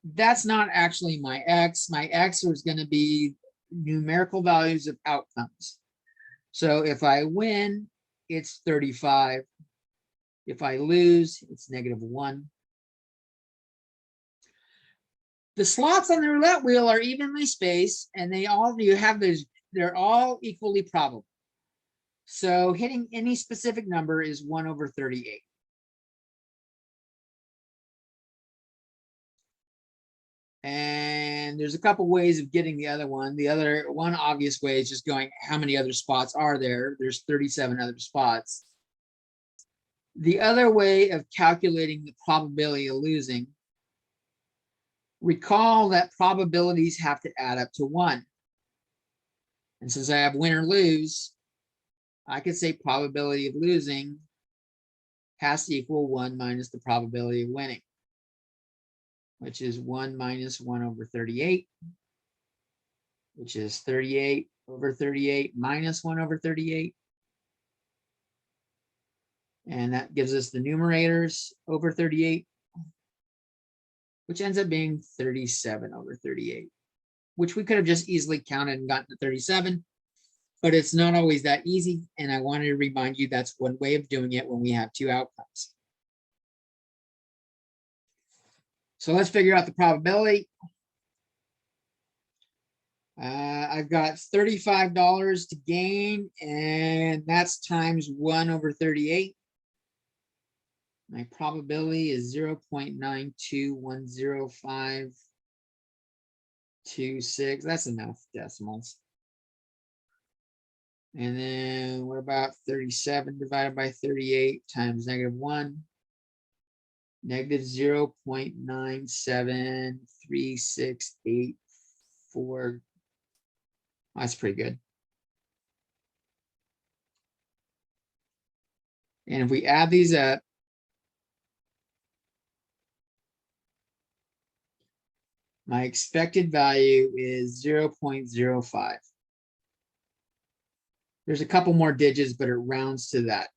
That's not actually my x. My x is going to be numerical values of outcomes. So if I win, it's 35. If I lose, it's -1. The slots on the roulette wheel are evenly spaced, and they're all equally probable. So hitting any specific number is 1/38. And there's a couple ways of getting the other one. The other one obvious way is just going, how many other spots are there? There's 37 other spots. The other way of calculating the probability of losing, recall that probabilities have to add up to 1. And since I have win or lose, I could say probability of losing has to equal 1 minus the probability of winning, which is 1 minus 1/38, which is 38/38 minus 1/38. And that gives us the numerators over 38, which ends up being 37/38, which we could have just easily counted and gotten to 37, but it's not always that easy. And I wanted to remind you that's one way of doing it when we have 2 outcomes. So let's figure out the probability. I've got $35 to gain, and that's times 1/38. My probability is 0.9210526. That's enough decimals. And then what about 37 divided by 38 times -1? Negative 0.97368. That's pretty good. And if we add these up, my expected value is 0.05. There's a couple more digits, but it rounds to that.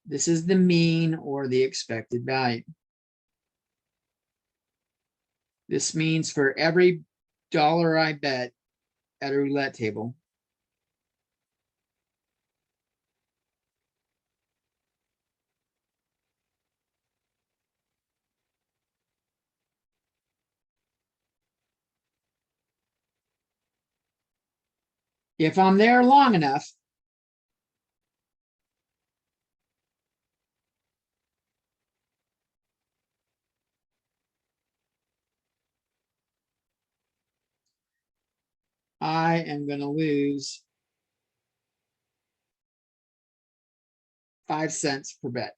This is the mean or the expected value. This means for every dollar I bet at a roulette table, if I'm there long enough, I am going to lose 5 cents per bet.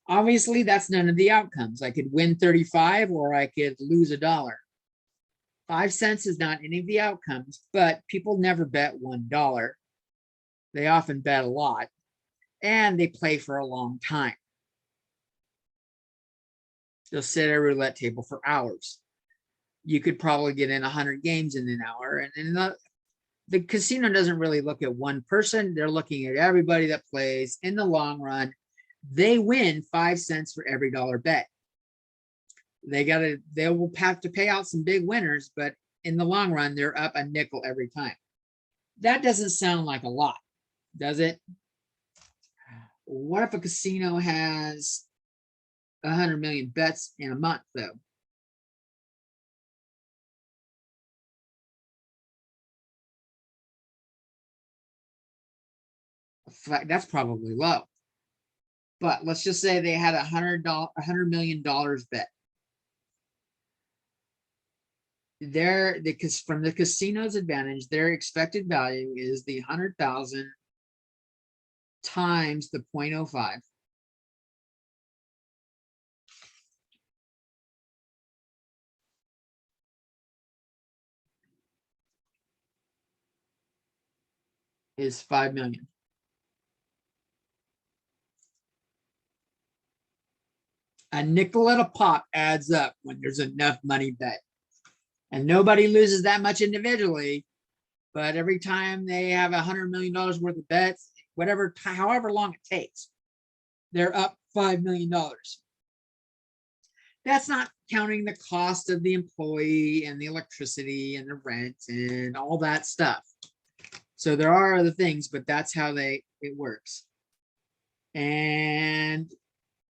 Obviously, that's none of the outcomes. I could win 35 or I could lose $1. 5 cents is not any of the outcomes, but people never bet $1. They often bet a lot, and they play for a long time. They'll sit at a roulette table for hours. You could probably get in 100 games in an hour, and the casino doesn't really look at one person. They're looking at everybody that plays. In the long run, they win 5 cents for every dollar bet. They will have to pay out some big winners, but in the long run, they're up a nickel every time. That doesn't sound like a lot, does it? What if a casino has 100 million bets in a month, though? In fact, that's probably low. But let's just say they had $100 million bet. Because from the casino's advantage, their expected value is the 100,000 times the 0.05. Is 5 million. A nickel at a pop adds up when there's enough money bet. And nobody loses that much individually, but every time they have $100 million worth of bets, however long it takes, they're up $5 million. That's not counting the cost of the employee and the electricity and the rent and all that stuff. So there are other things, but that's how it works. And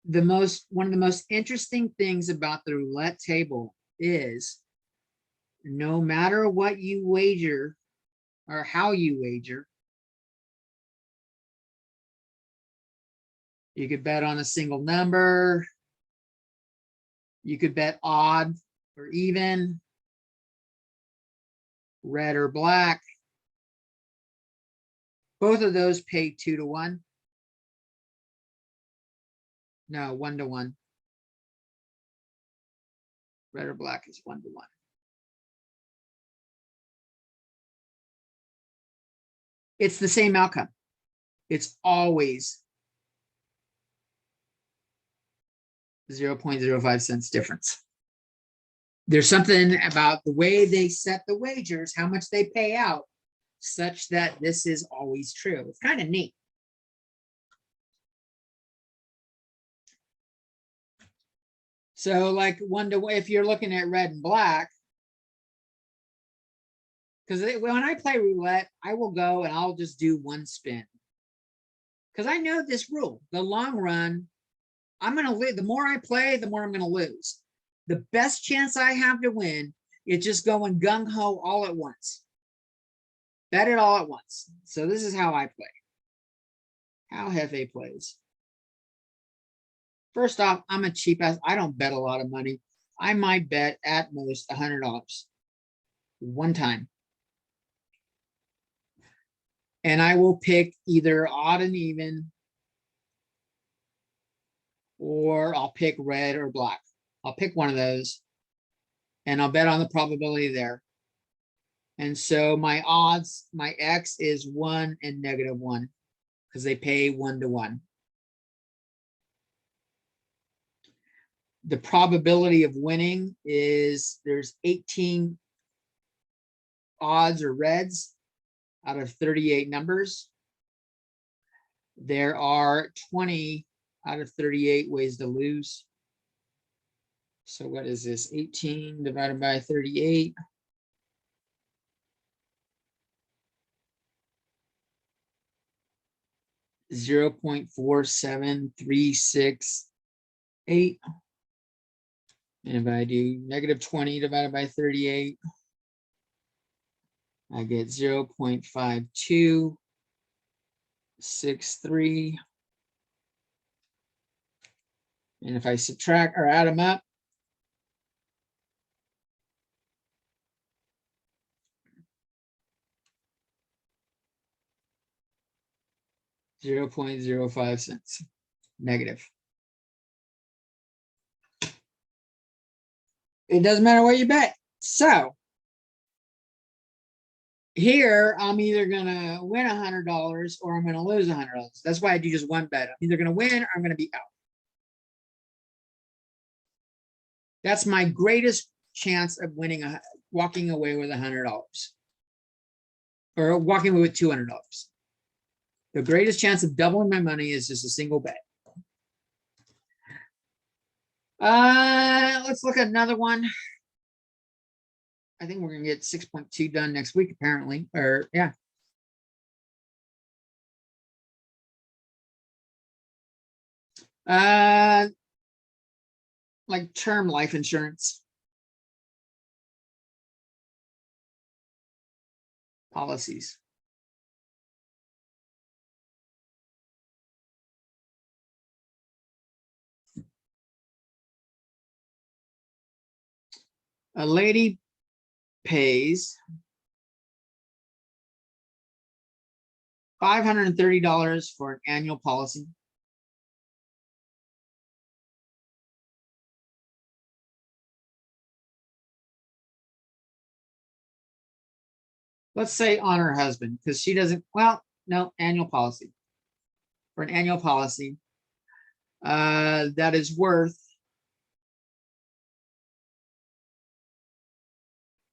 one of the most interesting things about the roulette table is no matter what you wager or how you wager, you could bet on a single number, you could bet odd or even, red or black. Both of those pay 2 to 1. No, 1 to 1. Red or black is 1 to 1. It's the same outcome. It's always 0.05 cents difference. There's something about the way they set the wagers, how much they pay out, such that this is always true. It's kind of neat. So like 1 to 1, if you're looking at red and black, because when I play roulette, I will go and I'll just do 1 spin. Because I know this rule, the long run, I'm going to lose. The more I play, the more I'm going to lose. The best chance I have to win is just going gung-ho all at once. Bet it all at once. So this is how I play. How Hefe plays. First off, I'm a cheap ass. I don't bet a lot of money. I might bet at most $100 one time. And I will pick either odd and even, or I'll pick red or black. I'll pick one of those and I'll bet on the probability there. And so my odds, my X is 1 and -1 because they pay 1 to 1. The probability of winning is there's 18 odds or reds out of 38 numbers. There are 20 out of 38 ways to lose. So what is this? 18 divided by 38. $0.47368. And if I do -20 divided by 38, I get 0.5263. And if I subtract or add them up, -0.05 negative. It doesn't matter what you bet. So here, I'm either gonna win $100 or I'm gonna lose $100. That's why I do just one bet. I'm either gonna win or I'm gonna be out. That's my greatest chance of winning, walking away with $100 or walking away with $200. The greatest chance of doubling my money is just a single bet. Let's look at another one. I think we're gonna get 6.2 done next week, apparently, or yeah. Like term life insurance policies. A lady pays $530 for an annual policy. Let's say on her husband, because she doesn't, well, no, annual policy. For an annual policy that is worth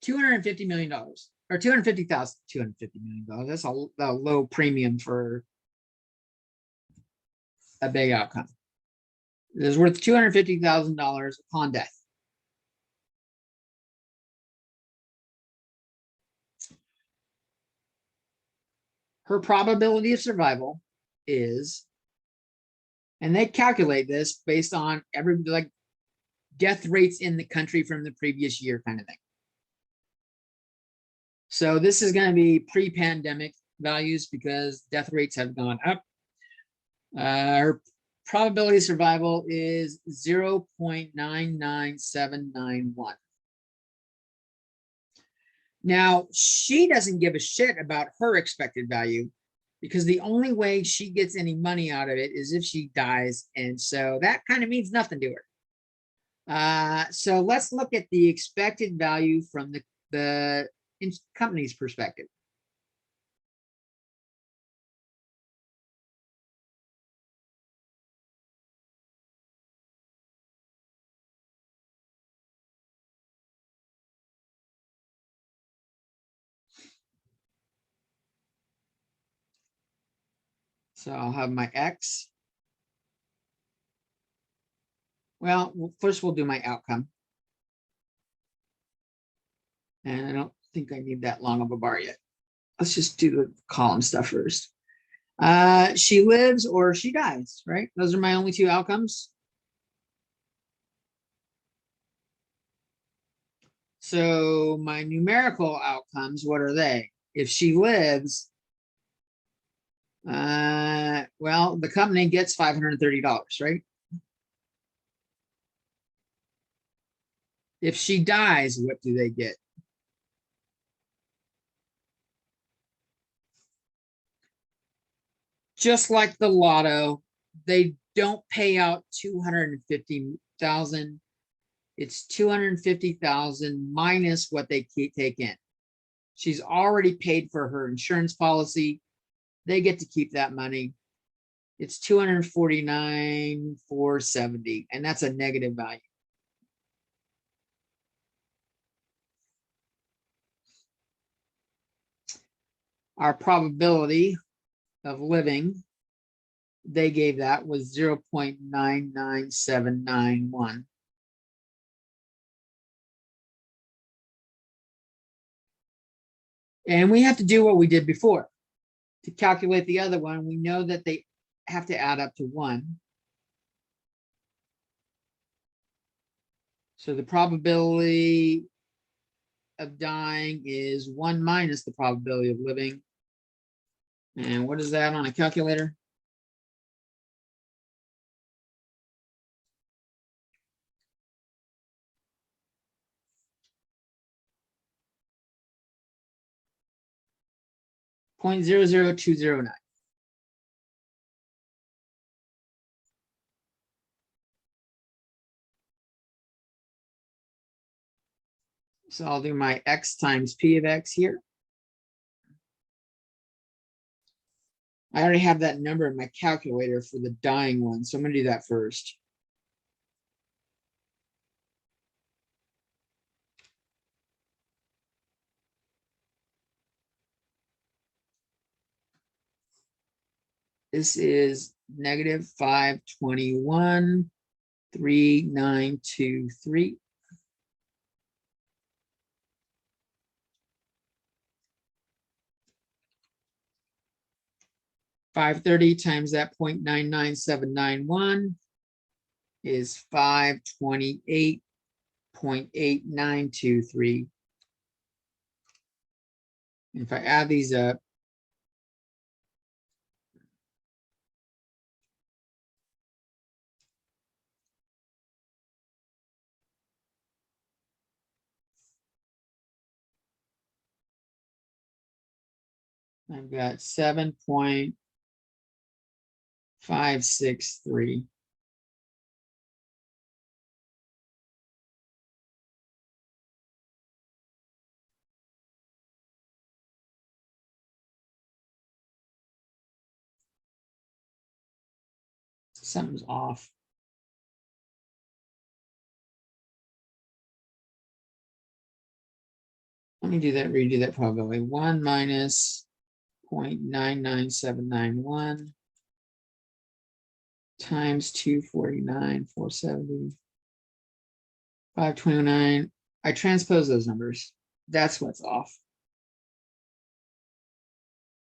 $250 million or 250,000, $250 million. That's a low premium for a big outcome. It is worth $250,000 upon death. Her probability of survival is, and they calculate this based on every like death rates in the country from the previous year kind of thing. So this is going to be pre-pandemic values because death rates have gone up. Her probability of survival is 0.99791. Now, she doesn't give a shit about her expected value because the only way she gets any money out of it is if she dies. And so that kind of means nothing to her. So let's look at the expected value from the company's perspective. So I'll have my X. Well, first we'll do my outcome. And I don't think I need that long of a bar yet. Let's just do the column stuff first. She lives or she dies, right? Those are my only two outcomes. So my numerical outcomes, what are they? if she lives, well, the company gets $530, right? If she dies, what do they get? Just like the lotto, they don't pay out 250,000. It's 250,000 minus what they take in. She's already paid for her insurance policy. They get to keep that money. It's 249,470, and that's a negative value. Our probability of living, they gave that was 0.99791. And we have to do what we did before. To calculate the other one, we know that they have to add up to 1. So the probability of dying is 1 minus the probability of living. And what is that on a calculator? .00209. So I'll do my x times p of x here. I already have that number in my calculator for the dying one, so I'm going to do that first. This is negative 521,3923. 530 times that 0.99791 is 528.8923. If I add these up, I've got 7.563. Something's off. Let me do that, redo that probability. 1 minus 0.99791 times 249,470, 529. I transpose those numbers. That's what's off.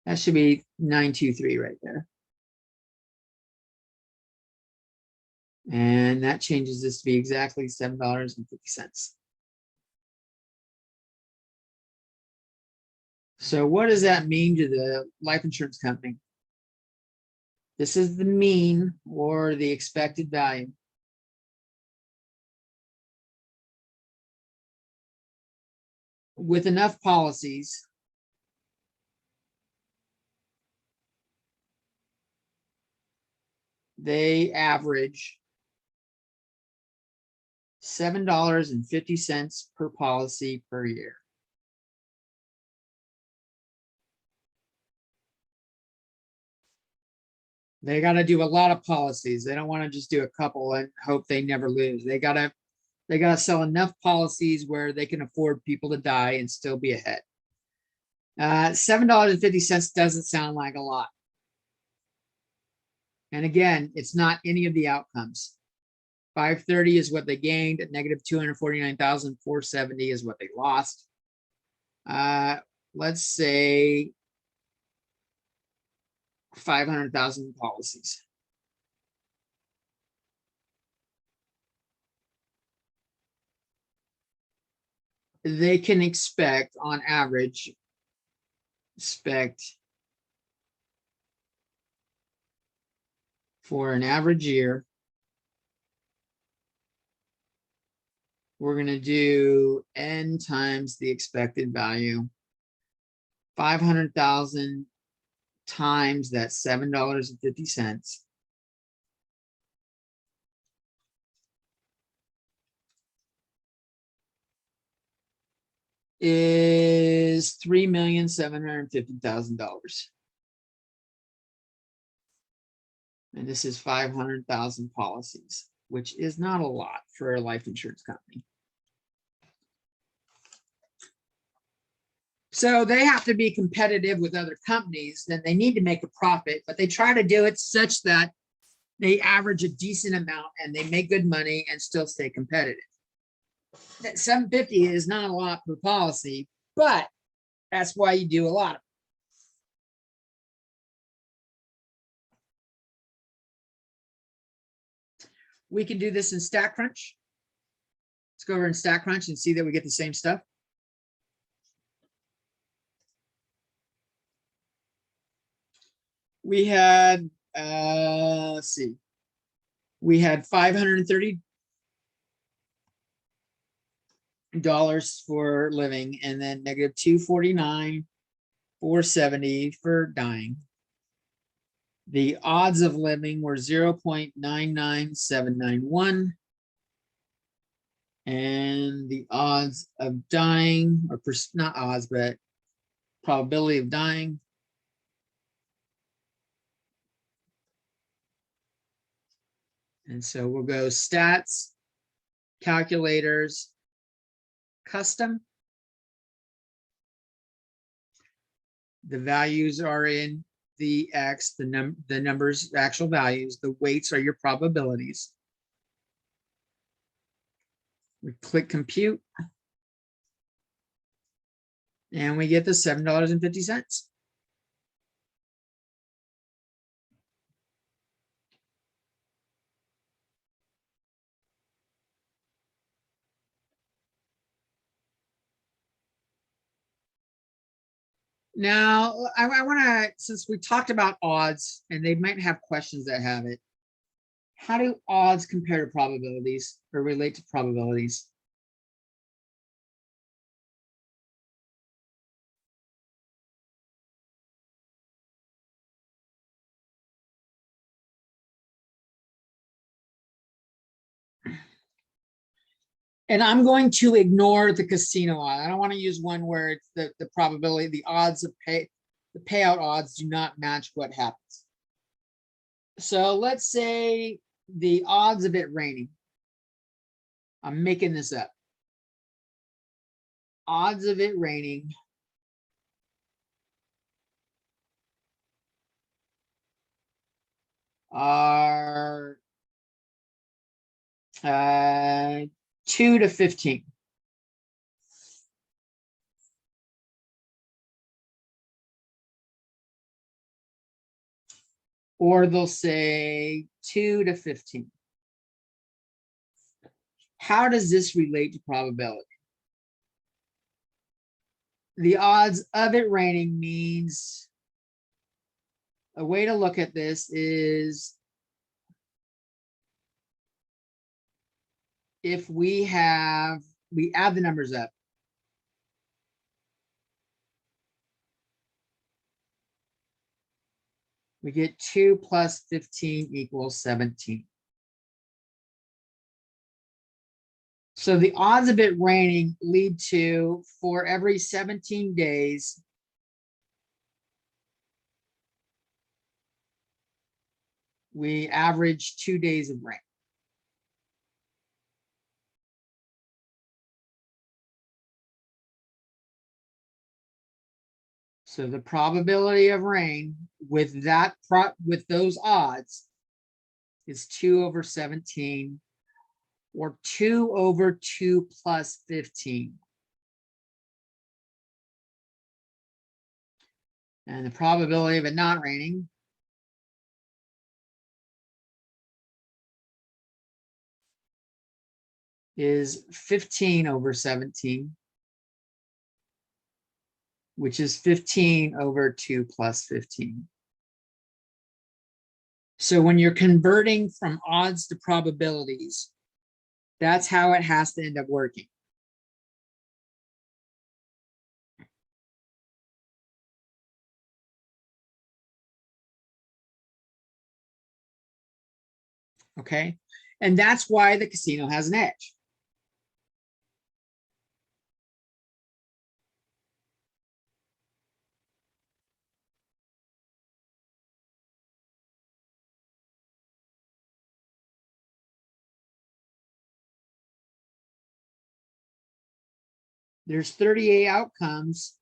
That should be 923 right there. And that changes this to be exactly $7.50. So what does that mean to the life insurance company? This is the mean or the expected value. With enough policies, they average $7.50 per policy per year. They got to do a lot of policies. They don't want to just do a couple and hope they never lose. They got to sell enough policies where they can afford people to die and still be ahead. $7.50 doesn't sound like a lot. And again, it's not any of the outcomes. 530 is what they gained, at negative 249,470 is what they lost. Let's say 500,000 policies. They can expect on average expect for an average year. We're going to do n times the expected value. 500,000 times that $7.50 is $3,750,000. And this is 500,000 policies, which is not a lot for a life insurance company. So they have to be competitive with other companies, then they need to make a profit, but they try to do it such that they average a decent amount and they make good money and still stay competitive. That 750 is not a lot per policy, but that's why you do a lot of it. We can do this in Statcrunch. Let's go over in Statcrunch and see that we get the same stuff. We had, let's see, we had $530 for living, and then negative 249, 470 for dying. The odds of living were 0.99791. And the odds of dying, or not odds, but probability of dying, and so we'll go stats, calculators, custom. The values are in the X, the numbers, actual values. The weights are your probabilities. We click compute. And we get the $7.50. Now, I want to, since we talked about odds, and they might have questions that have it, how do odds compare to probabilities or relate to probabilities? And I'm going to ignore the casino odd. I don't want to use one where it's the probability, the odds of the payout odds do not match what happens. So let's say the odds of it raining. I'm making this up. Odds of it raining are 2 to 15. Or they'll say 2 to 15. How does this relate to probability? The odds of it raining means, a way to look at this is if we add the numbers up. We get 2 plus 15 equals 17. So the odds of it raining lead to, for every 17 days, we average 2 days of rain. So the probability of rain with those odds is 2 over 17, or 2 over 2 plus 15. And the probability of it not raining is 15 over 17. which is 15 over 2 plus 15. So when you're converting from odds to probabilities, that's how it has to end up working. Okay, and that's why the casino has an edge. There's 38 outcomes.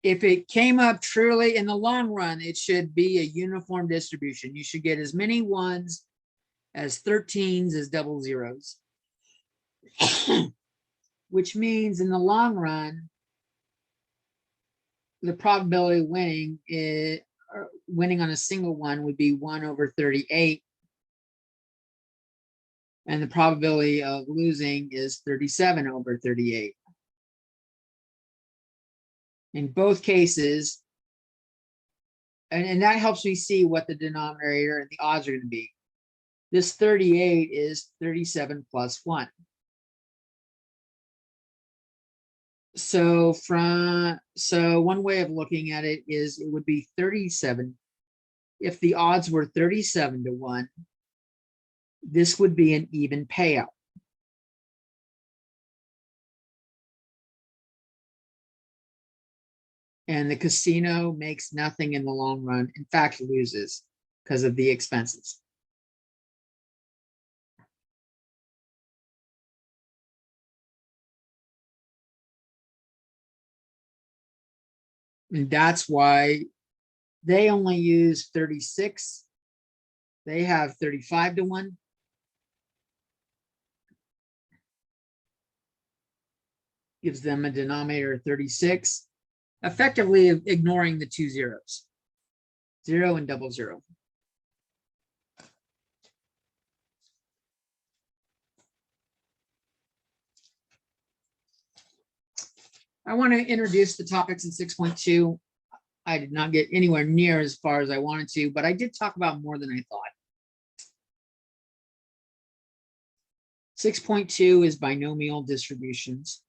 If it came up truly in the long run, it should be a uniform distribution. You should get as many ones as 13s as double zeros, which means in the long run, the probability of winning on a single one would be 1 over 38. And the probability of losing is 37 over 38. In both cases, and that helps me see what the denominator and the odds are going to be. This 38 is 37 plus 1. So one way of looking at it is it would be 37. If the odds were 37 to 1, this would be an even payout. And the casino makes nothing in the long run. In fact, loses because of the expenses. And that's why they only use 36. They have 35 to 1. Gives them a denominator of 36, effectively ignoring the 2 zeros, 0 and double zero. I want to introduce the topics in 6.2. I did not get anywhere near as far as I wanted to, but I did talk about more than I thought. 6.2 is binomial distributions.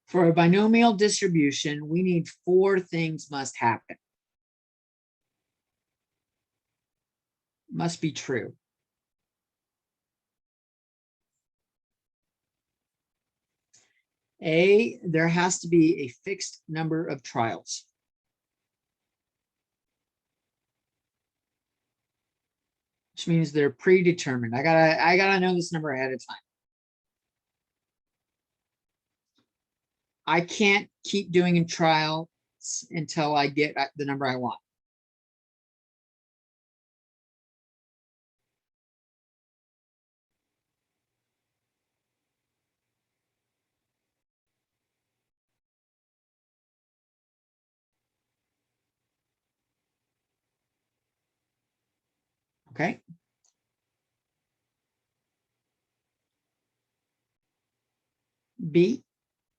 For a binomial distribution, we need 4 things must happen. Must be true. A, there has to be a fixed number of trials. Which means they're predetermined. I gotta know this number ahead of time. I can't keep doing trials until I get the number I want. Okay. B,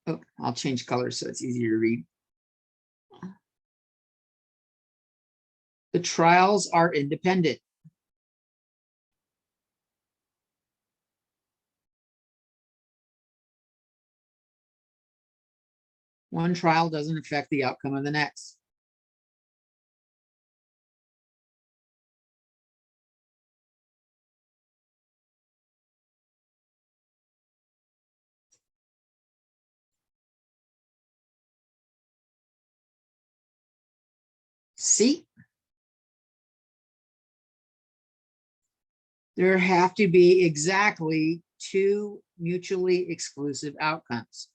oh, I'll change colors so it's easier to read. The trials are independent. One trial doesn't affect the outcome of the next. C, there have to be exactly 2 mutually exclusive outcomes.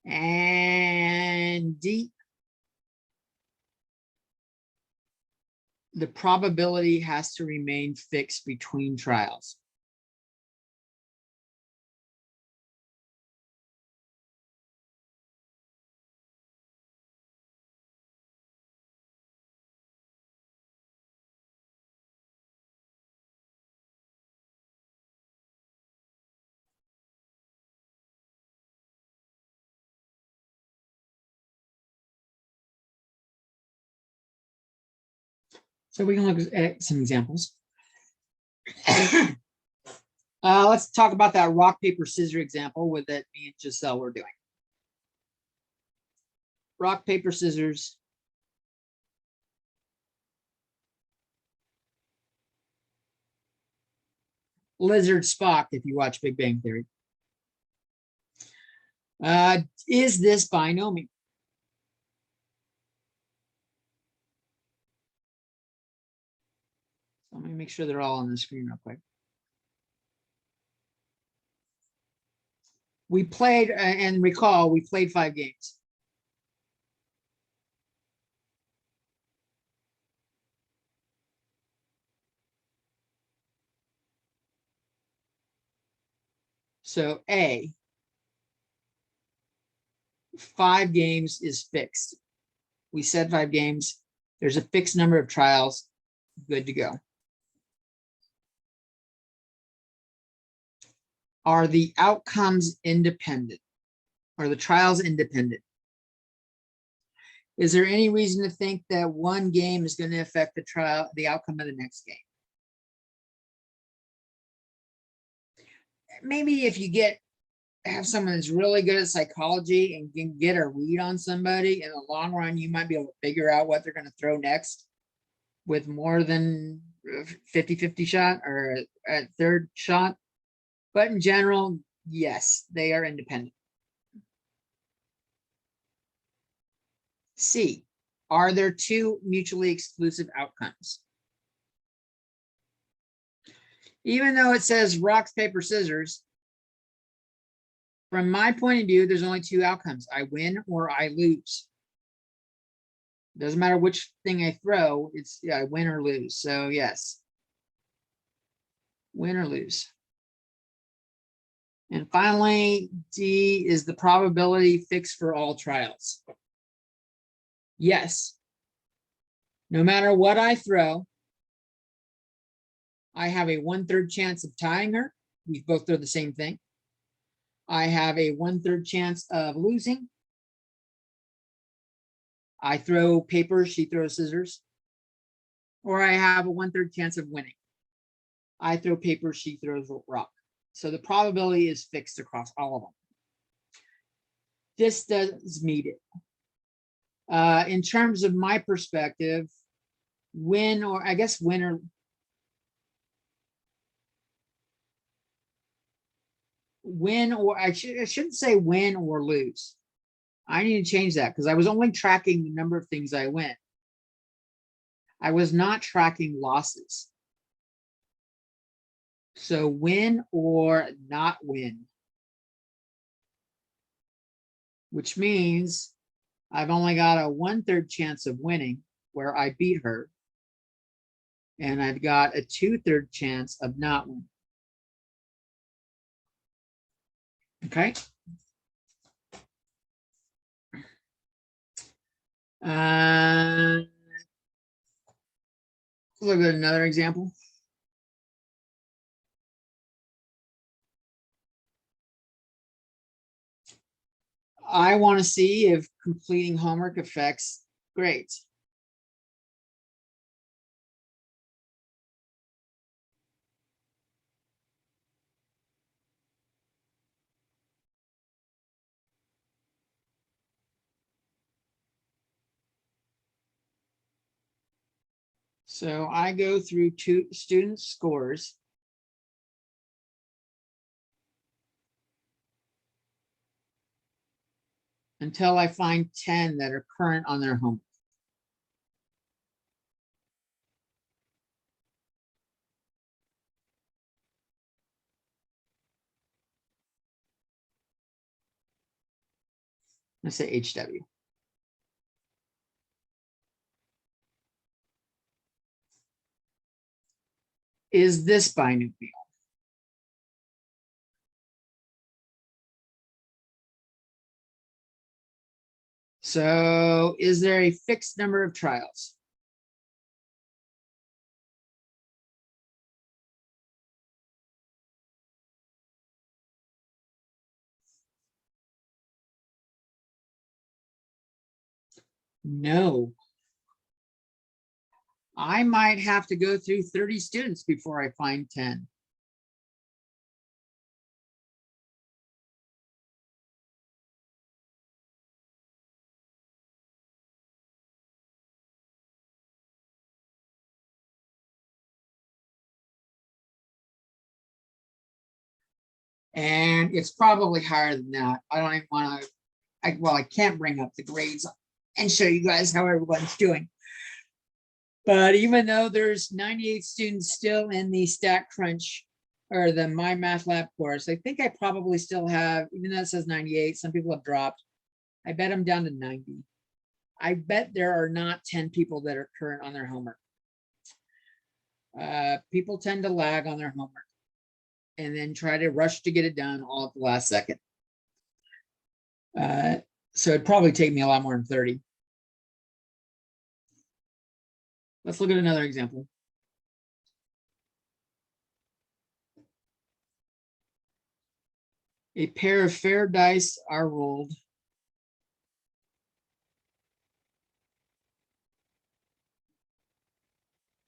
And D, the probability has to remain fixed between trials. So we can look at some examples. Let's talk about that rock, paper, scissors example with that me and Giselle were doing. Rock, paper, scissors. Lizard Spock, if you watch Big Bang Theory. Is this binomial? So let me make sure they're all on the screen real quick. We played, and recall, we played 5 games. So A, 5 games is fixed. We said 5 games. There's a fixed number of trials. Good to go. Are the outcomes independent? Are the trials independent? Is there any reason to think that one game is going to affect the outcome of the next game? Maybe if you have someone that's really good at psychology and can get a read on somebody, in the long run, you might be able to figure out what they're going to throw next with more than 50-50 shot or a third shot. But in general, yes, they are independent. C, are there 2 mutually exclusive outcomes? Even though it says rocks, paper, scissors, from my point of view, there's only 2 outcomes. I win or I lose. Doesn't matter which thing I throw, it's I win or lose. So yes, win or lose. And finally, D, is the probability fixed for all trials? Yes. No matter what I throw, I have a 1/3 chance of tying her. We both throw the same thing. I have a 1/3 chance of losing. I throw paper, she throws scissors. Or I have a 1/3 chance of winning. I throw paper, she throws rock. So the probability is fixed across all of them. This does meet it. In terms of my perspective, win or I shouldn't say win or lose. I need to change that because I was only tracking the number of things I win. I was not tracking losses. So win or not win, which means I've only got a 1/3 chance of winning where I beat her. And I've got a 2/3 chance of not winning. Okay. Look at another example. I want to see if completing homework affects grades. So I go through 2 student scores. Until I find 10 that are current on their homework. Let's say HW. is this binomial? So is there a fixed number of trials? No. I might have to go through 30 students before I find 10. And it's probably higher than that. I don't even want to, I can't bring up the grades and show you guys how everyone's doing. But even though there's 98 students still in the Statcrunch or the My Math Lab course, I think I probably still have, even though it says 98, some people have dropped. I bet I'm down to 90. I bet there are not 10 people that are current on their homework. People tend to lag on their homework and then try to rush to get it done all at the last second. So it'd probably take me a lot more than 30. Let's look at another example. A pair of fair dice are rolled.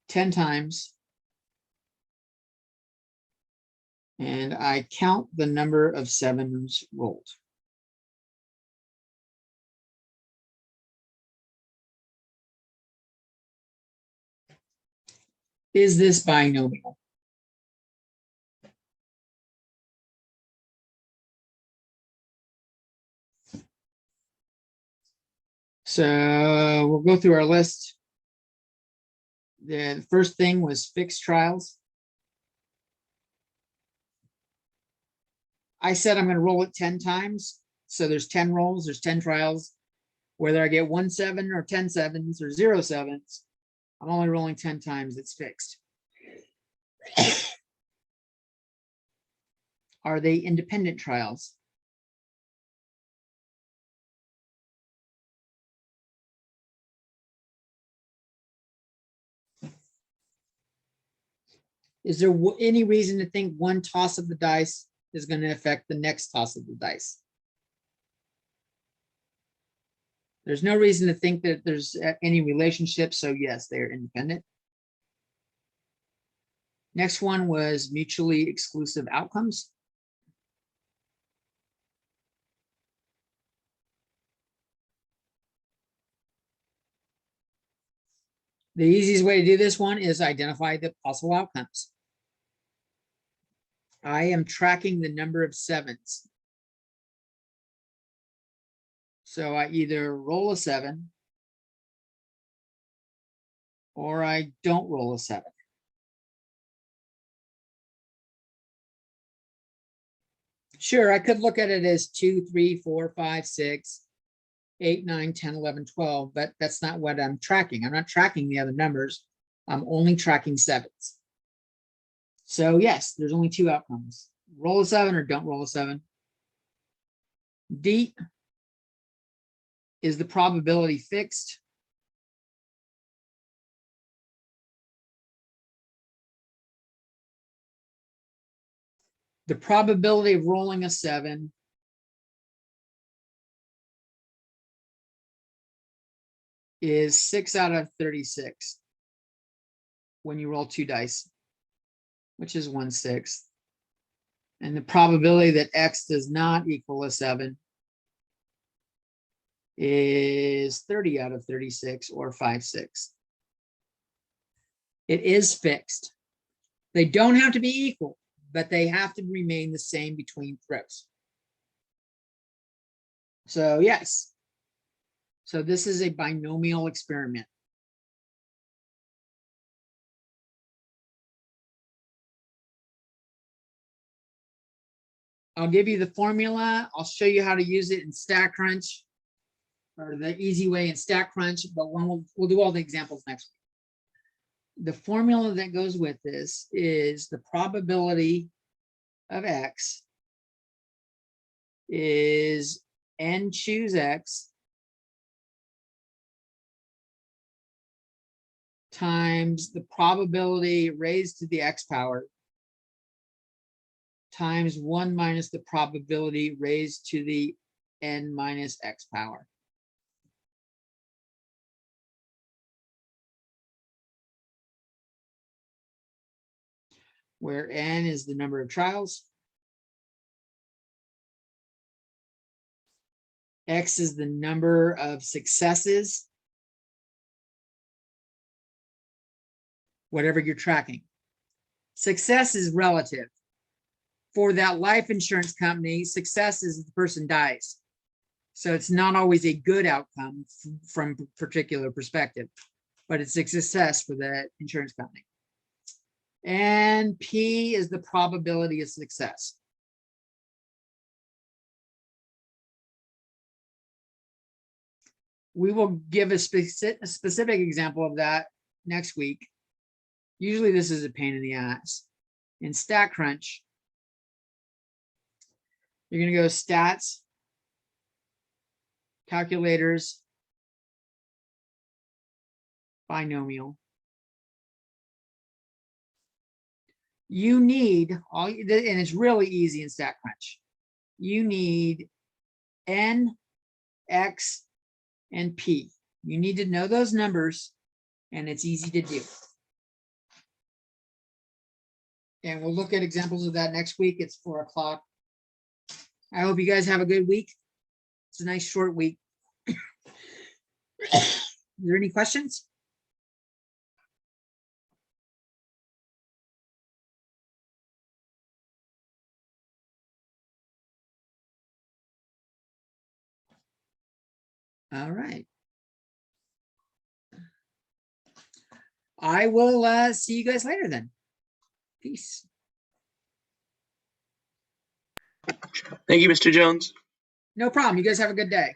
Ten times. And I count the number of sevens rolled. Is this binomial? So we'll go through our list. The first thing was fixed trials. I said I'm going to roll it 10 times. So there's 10 rolls, there's 10 trials. Whether I get 1 7 or 10 sevens or 0 sevens, I'm only rolling 10 times. It's fixed. Are they independent trials? Is there any reason to think one toss of the dice is going to affect the next toss of the dice? There's no reason to think that there's any relationship. So yes, they're independent. Next one was mutually exclusive outcomes. The easiest way to do this one is identify the possible outcomes. I am tracking the number of sevens. So I either roll a 7 or I don't roll a 7. Sure, I could look at it as 2, 3, 4, 5, 6, 8, 9, 10, 11, 12, but that's not what I'm tracking. I'm not tracking the other numbers. I'm only tracking sevens. So yes, there's only 2 outcomes. Roll a 7 or don't roll a 7. D, is the probability fixed? The probability of rolling a 7 is 6 out of 36 when you roll 2 dice, which is 1/6. And the probability that X does not equal a 7 is 30 out of 36 or 5/6. It is fixed. They don't have to be equal, but they have to remain the same between throws. So yes. So this is a binomial experiment. I'll give you the formula. I'll show you how to use it in Statcrunch, or the easy way in Statcrunch, but we'll do all the examples next week. the formula that goes with this is the probability of X is N choose X times the probability raised to the X power times 1 minus the probability raised to the N minus X power. Where N is the number of trials, X is the number of successes, whatever you're tracking. Success is relative. For that life insurance company, success is the person dies. So it's not always a good outcome from a particular perspective, but it's a success for that insurance company. And P is the probability of success. We will give a specific example of that next week. Usually this is a pain in the ass. In Statcrunch, you're going to go stats, calculators, binomial. You need all, and it's really easy in Statcrunch. You need N, X, and P. You need to know those numbers, and it's easy to do. And we'll look at examples of that next week. It's 4 o'clock. I hope you guys have a good week. It's a nice short week. Is there any questions? All right. I will see you guys later then. Peace.
Thank you, Mr. Jones.
No problem. You guys have a good day.